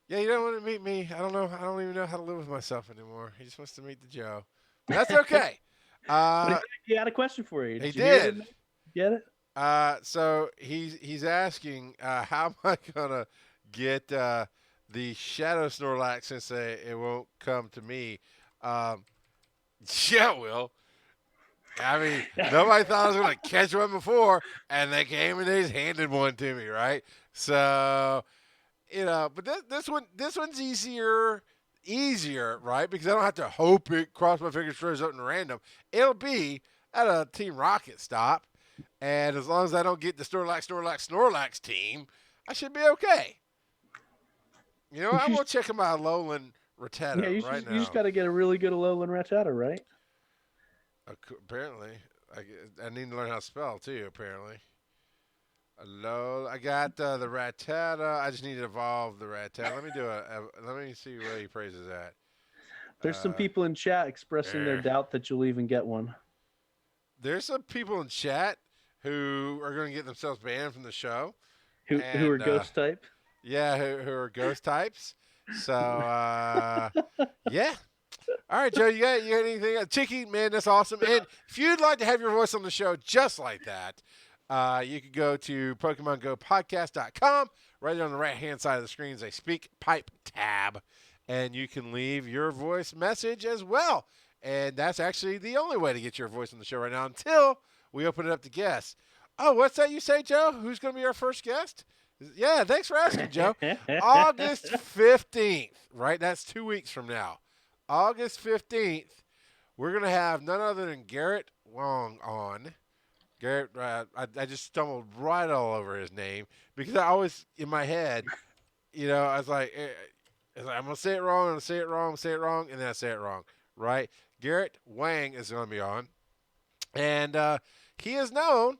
[SPEAKER 1] you don't want to meet me. I don't know. I don't even know how to live with myself anymore. He just wants to meet the Joe. But that's okay.
[SPEAKER 2] He had a question for you.
[SPEAKER 1] He
[SPEAKER 2] you hear
[SPEAKER 1] did.
[SPEAKER 2] it? Get it?
[SPEAKER 1] So he's asking, how am I gonna get the Shadow Snorlax since it won't come to me? Yeah, Will. I mean, nobody thought I was gonna catch one before, and they came and they just handed one to me, right? So, but this one's easier, right? Because I don't have to hope it cross my fingers throws up in random. It'll be at a Team Rocket stop, and as long as I don't get the Snorlax team, I should be okay. I'm gonna check my Alolan Rattata
[SPEAKER 2] Yeah,
[SPEAKER 1] right now.
[SPEAKER 2] you just got to get a really good Alolan Rattata, right?
[SPEAKER 1] Apparently, I need to learn how to spell too. Apparently, I got the Rattata. I just need to evolve the Rattata. Let me see where he praises at.
[SPEAKER 2] There's some people in chat expressing their doubt that you'll even get one.
[SPEAKER 1] There's some people in chat who are going to get themselves banned from the show.
[SPEAKER 2] Who are ghost type?
[SPEAKER 1] Yeah, who are ghost types. So yeah. All right, Joe, you got anything? Chicky, man, that's awesome. And if you'd like to have your voice on the show just like that, you could go to PokemonGoPodcast.com. Right there on the right-hand side of the screen is a Speak Pipe tab, and you can leave your voice message as well. And that's actually the only way to get your voice on the show right now until we open it up to guests. Oh, what's that you say, Joe? Who's going to be our first guest? Yeah, thanks for asking, Joe. August 15th, right? That's 2 weeks from now. August 15th, we're going to have none other than Garrett Wong on. Garrett, I just stumbled right all over his name because I always, in my head, I was like, I'm going to say it wrong, I'm going to say it wrong, and then I say it wrong, right? Garrett Wang is going to be on. And he is known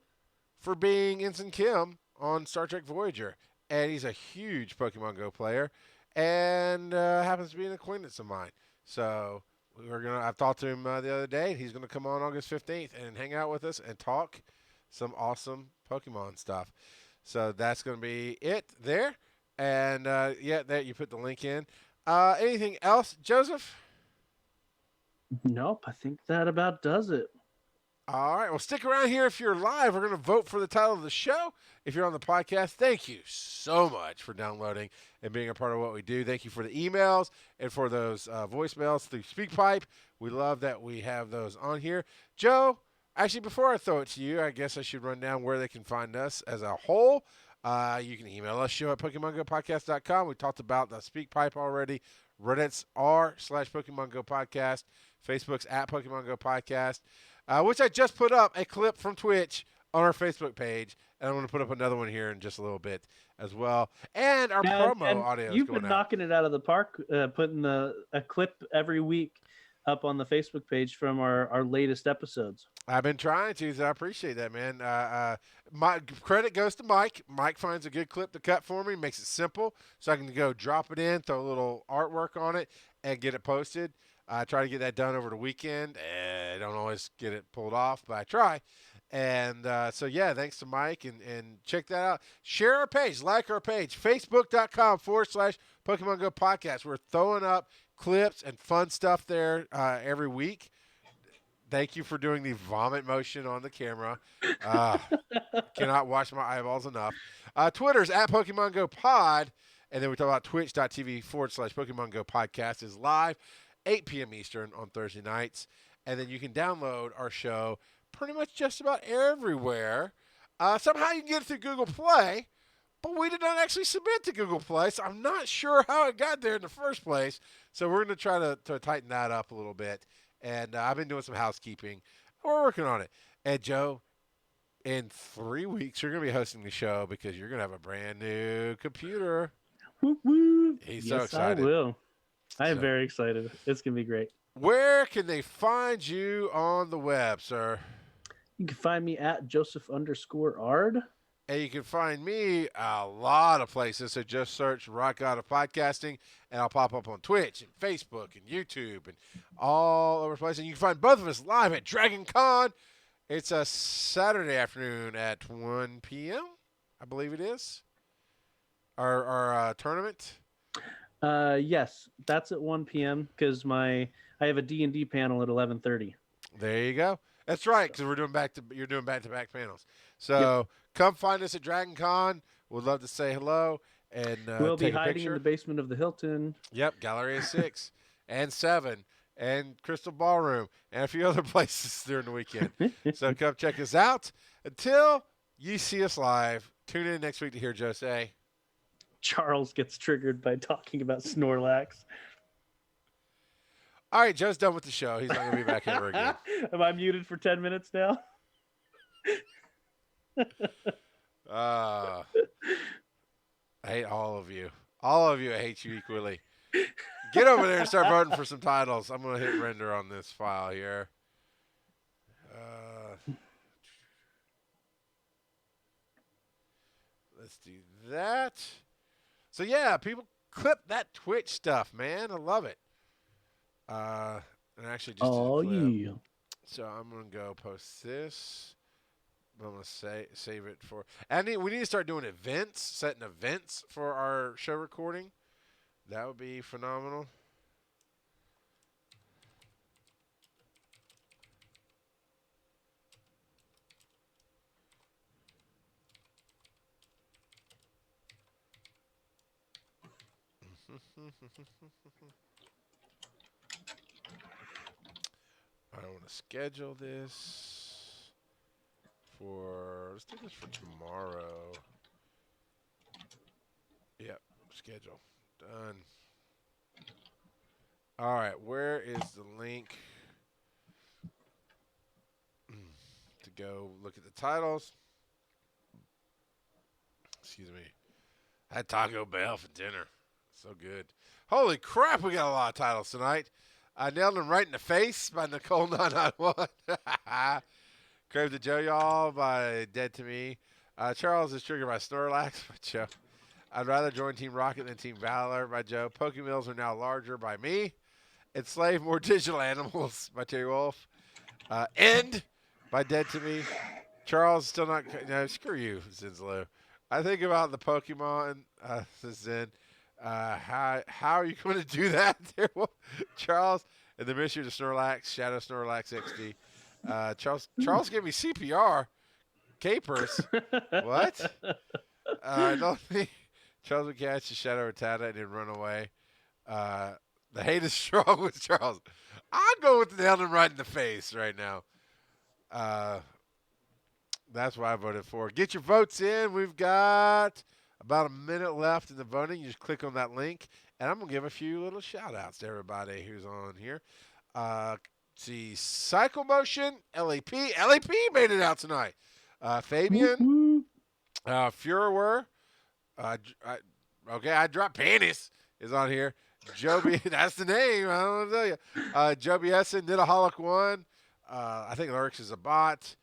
[SPEAKER 1] for being Ensign Kim on Star Trek Voyager. And he's a huge Pokemon Go player and happens to be an acquaintance of mine. So I've talked to him the other day. He's going to come on August 15th and hang out with us and talk some awesome Pokemon stuff. So that's going to be it there. And there you put the link in. Anything else, Joseph?
[SPEAKER 2] Nope, I think that about does it.
[SPEAKER 1] All right. Well, stick around here if you're live. We're going to vote for the title of the show. If you're on the podcast, thank you so much for downloading and being a part of what we do. Thank you for the emails and for those voicemails through SpeakPipe. We love that we have those on here. Joe, actually, before I throw it to you, I guess I should run down where they can find us as a whole. You can email us, show at PokemonGoPodcast.com. We talked about the SpeakPipe already. Reddit's r/Pokemon Go Podcast. Facebook's at Pokemon Go Podcast. Which I just put up a clip from Twitch on our Facebook page, and I'm going to put up another one here in just a little bit as well. And our promo audio is
[SPEAKER 2] you've
[SPEAKER 1] going
[SPEAKER 2] been
[SPEAKER 1] out.
[SPEAKER 2] knocking it out of the park, putting a clip every week up on the Facebook page from our latest episodes.
[SPEAKER 1] I've been trying to, so I appreciate that, man. My credit goes to Mike. Mike finds a good clip to cut for me, makes it simple, so I can go drop it in, throw a little artwork on it, and get it posted. I try to get that done over the weekend. I don't always get it pulled off, but I try. And so, yeah, thanks to Mike, and check that out. Share our page, like our page, facebook.com/Pokemon Go Podcast. We're throwing up clips and fun stuff there every week. Thank you for doing the vomit motion on the camera. Cannot wash my eyeballs enough. Twitter's at Pokemon Go Pod. And then we talk about twitch.tv/Pokemon Go Podcast is live, 8 p.m. Eastern on Thursday nights. And then you can download our show pretty much just about everywhere. Somehow you can get it through Google Play, but we did not actually submit to Google Play, so I'm not sure how it got there in the first place. So we're going to try to tighten that up a little bit. And I've been doing some housekeeping. We're working on it. And, Joe, in 3 weeks, you're going to be hosting the show because you're going to have a brand new computer.
[SPEAKER 2] Woo woo.
[SPEAKER 1] He's
[SPEAKER 2] yes,
[SPEAKER 1] so excited.
[SPEAKER 2] I will. I am
[SPEAKER 1] So-
[SPEAKER 2] very excited. It's going to be great.
[SPEAKER 1] Where can they find you on the web, sir?
[SPEAKER 2] You can find me at Joseph_Ard.
[SPEAKER 1] And you can find me a lot of places. So just search Rock God of Podcasting, and I'll pop up on Twitch and Facebook and YouTube and all over the place. And you can find both of us live at Dragon Con. It's a Saturday afternoon at 1 p.m., I believe it is. Our tournament.
[SPEAKER 2] Yes, that's at 1 p.m. because I have a D&D panel at 11:30.
[SPEAKER 1] There you go. That's right, because you're doing back-to-back panels. So come find us at Dragon Con. We'd love to say hello and
[SPEAKER 2] We'll be
[SPEAKER 1] take a
[SPEAKER 2] hiding
[SPEAKER 1] picture.
[SPEAKER 2] in the basement of the Hilton.
[SPEAKER 1] Yep, Galleria 6 and 7 and Crystal Ballroom and a few other places during the weekend. So come check us out. Until you see us live, tune in next week to hear Joe say.
[SPEAKER 2] Charles gets triggered by talking about Snorlax.
[SPEAKER 1] All right, Joe's done with the show. He's not going to be back ever again.
[SPEAKER 2] Am I muted for 10 minutes now?
[SPEAKER 1] I hate all of you. All of you, I hate you equally. Get over there and start voting for some titles. I'm going to hit render on this file here. Let's do that. So, yeah, people clip that Twitch stuff, man. I love it. And actually just did a clip.
[SPEAKER 2] yeah.
[SPEAKER 1] So I'm going to go post this. I'm going to save it for... we need to start doing events, setting events for our show recording. That would be phenomenal. I want to schedule this for... Let's do this for tomorrow. Yep, schedule. Done. All right, where is the link to go look at the titles? Excuse me. I had Taco Bell for dinner. So good. Holy crap, we got a lot of titles tonight. I nailed him right in the face by Nicole 991. Crave the Joe Y'all by Dead to Me. Charles is triggered by Snorlax by Joe. I'd rather join Team Rocket than Team Valor by Joe. Pokemills are now larger by me. Enslave more digital animals by Terry Wolf. End by Dead to Me. Charles still not... No, screw you, Zinslow. I think about the Pokemon. This is in. How are you going to do that, Charles? And the mystery to Snorlax, Shadow Snorlax XD. Charles gave me CPR. Capers. What? I don't think Charles would catch the Shadow Rattata and then run away. The hate is strong with Charles. I'll go with the nail him right in the face right now. That's what I voted for. Get your votes in. We've got about a minute left in the voting. You just click on that link, and I'm going to give a few little shout-outs to everybody who's on here. See, Cycle Motion, LAP. LAP made it out tonight. Fabian, Furor. I dropped panties. is on here. Joby, that's the name. I don't know what to tell you. Joby Essen, Nidaholic 1. I think Lurks is a bot.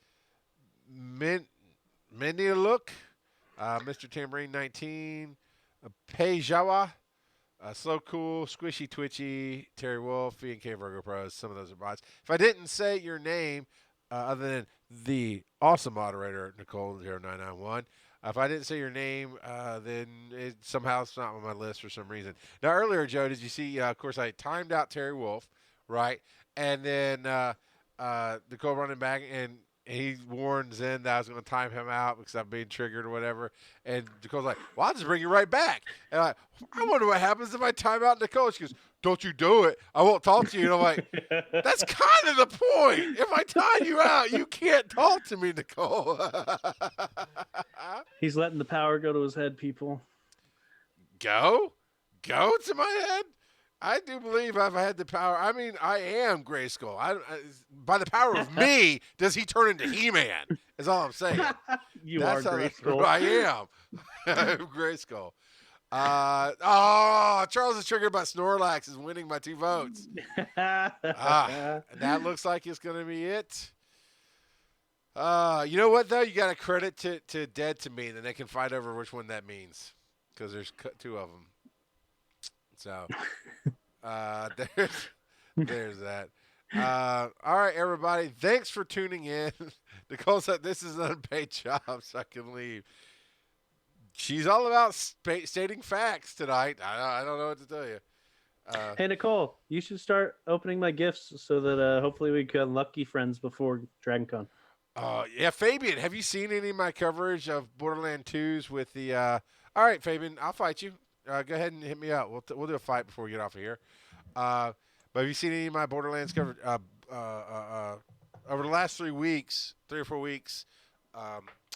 [SPEAKER 1] Mindy Look, Mr. Tambourine 19, Pei Jawa, Slow Cool, Squishy Twitchy, Terry Wolf, and K Virgo Pros. Some of those are bots. If I didn't say your name, other than the awesome moderator, Nicole0991, if I didn't say your name, then somehow it's not on my list for some reason. Now, earlier, Joe, did you see, of course, I timed out Terry Wolf, right? And then Nicole running back, and he warns in that I was going to time him out because I'm being triggered or whatever. And Nicole's like, well, I'll just bring you right back. And I wonder what happens if I time out Nicole. She goes, don't you do it. I won't talk to you. And I'm like, that's kind of the point. If I time you out, you can't talk to me, Nicole.
[SPEAKER 2] He's letting the power go to his head, people.
[SPEAKER 1] Go to my head? I do believe I've had the power. I mean, I am Grayskull. By the power of me, does he turn into He-Man? Is all I'm saying.
[SPEAKER 2] That's are Grayskull.
[SPEAKER 1] I am. I'm Grayskull. Charles is triggered by Snorlax is winning by 2 votes. And that looks like it's going to be it. You know what, though? You got to credit to Dead to Me, then they can fight over which one that means because there's 2 of them. So, there's that. All right, everybody. Thanks for tuning in. Nicole said this is an unpaid job, so I can leave. She's all about stating facts tonight. I don't know what to tell you.
[SPEAKER 2] Hey, Nicole, you should start opening my gifts so that hopefully we can lucky friends before DragonCon.
[SPEAKER 1] Yeah, Fabian, have you seen any of my coverage of Borderlands 2s with the... All right, Fabian, I'll fight you. Go ahead and hit me up. We'll do a fight before we get off of here. But have you seen any of my Borderlands coverage? Over the last 3 or 4 weeks,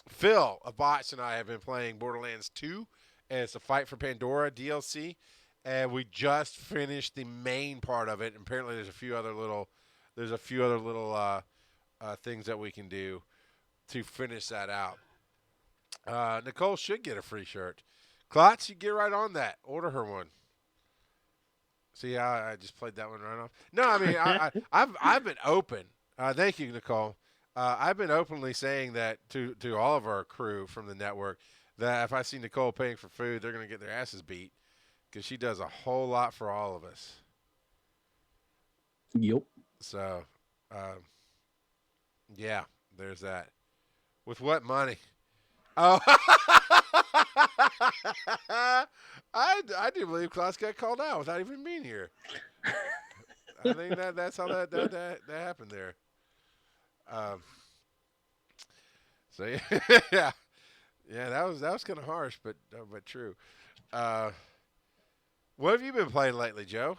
[SPEAKER 1] Phil of Bots and I have been playing Borderlands 2, and it's a Fight for Pandora DLC, and we just finished the main part of it. And apparently, there's a few other little things that we can do to finish that out. Nicole should get a free shirt. Klotz, you get right on that. Order her one. See how I just played that one right off? No, I mean I've been open. Thank you, Nicole. I've been openly saying that to all of our crew from the network that if I see Nicole paying for food, they're going to get their asses beat because she does a whole lot for all of us.
[SPEAKER 2] Yep.
[SPEAKER 1] So, yeah, there's that. With what money? Oh, I do believe Klaus got called out without even being here. I think that's how that happened there. So yeah, that was kind of harsh, but true. What have you been playing lately, Joe?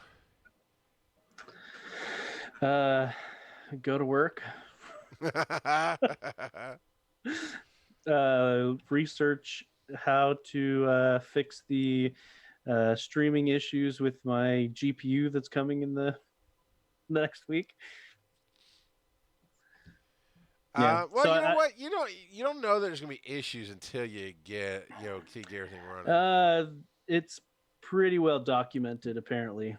[SPEAKER 2] Go to work. Research how to fix the streaming issues with my GPU that's coming in the next week.
[SPEAKER 1] Yeah. Well, so what? You don't know that there's gonna be issues until you get everything running.
[SPEAKER 2] It's pretty well documented, apparently.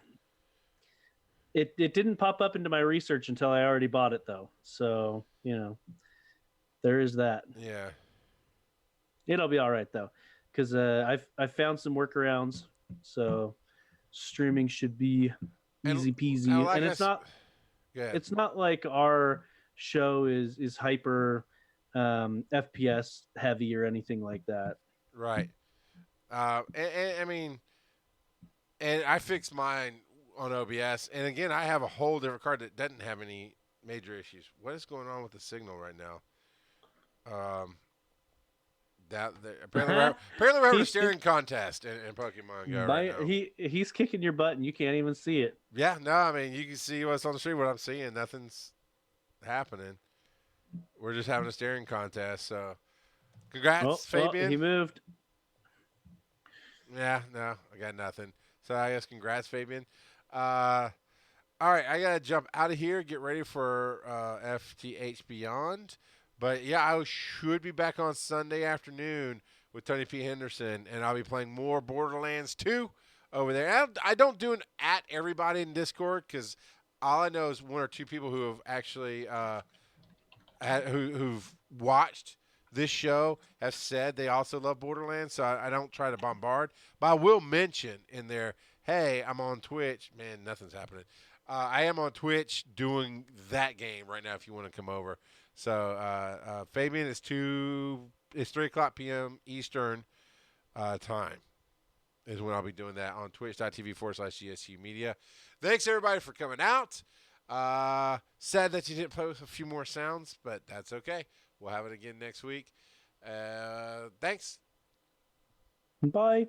[SPEAKER 2] It didn't pop up into my research until I already bought it, though. So there is that.
[SPEAKER 1] Yeah.
[SPEAKER 2] It'll be all right though, because I've found some workarounds, so streaming should be easy peasy. And it's not like our show is hyper FPS heavy or anything like that.
[SPEAKER 1] Right. And I mean, and I fixed mine on OBS, and again, I have a whole different card that doesn't have any major issues. What is going on with the signal right now? Apparently we're having a staring contest in Pokemon Go right now.
[SPEAKER 2] He's kicking your butt and you can't even see it.
[SPEAKER 1] Yeah, no, I mean you can see what's on the screen. What I'm seeing, nothing's happening. We're just having a staring contest. So, congrats, Fabian.
[SPEAKER 2] He moved.
[SPEAKER 1] Yeah, no, I got nothing. So I guess congrats, Fabian. All right, I gotta jump out of here. Get ready for FTH Beyond. But, yeah, I should be back on Sunday afternoon with Tony P. Henderson, and I'll be playing more Borderlands 2. over there. I don't do it at everybody in Discord because all I know is one or two people who have actually who've watched this show have said they also love Borderlands. So I don't try to bombard, but I will mention in there, hey, I'm on Twitch. Man, nothing's happening. I am on Twitch doing that game right now. If you want to come over, so Fabian is 3:00 p.m. Eastern time is when I'll be doing that on twitch.tv/GSU Media. Thanks, everybody, for coming out. Sad that you didn't play with a few more sounds, but that's okay. We'll have it again next week. Thanks.
[SPEAKER 2] Bye.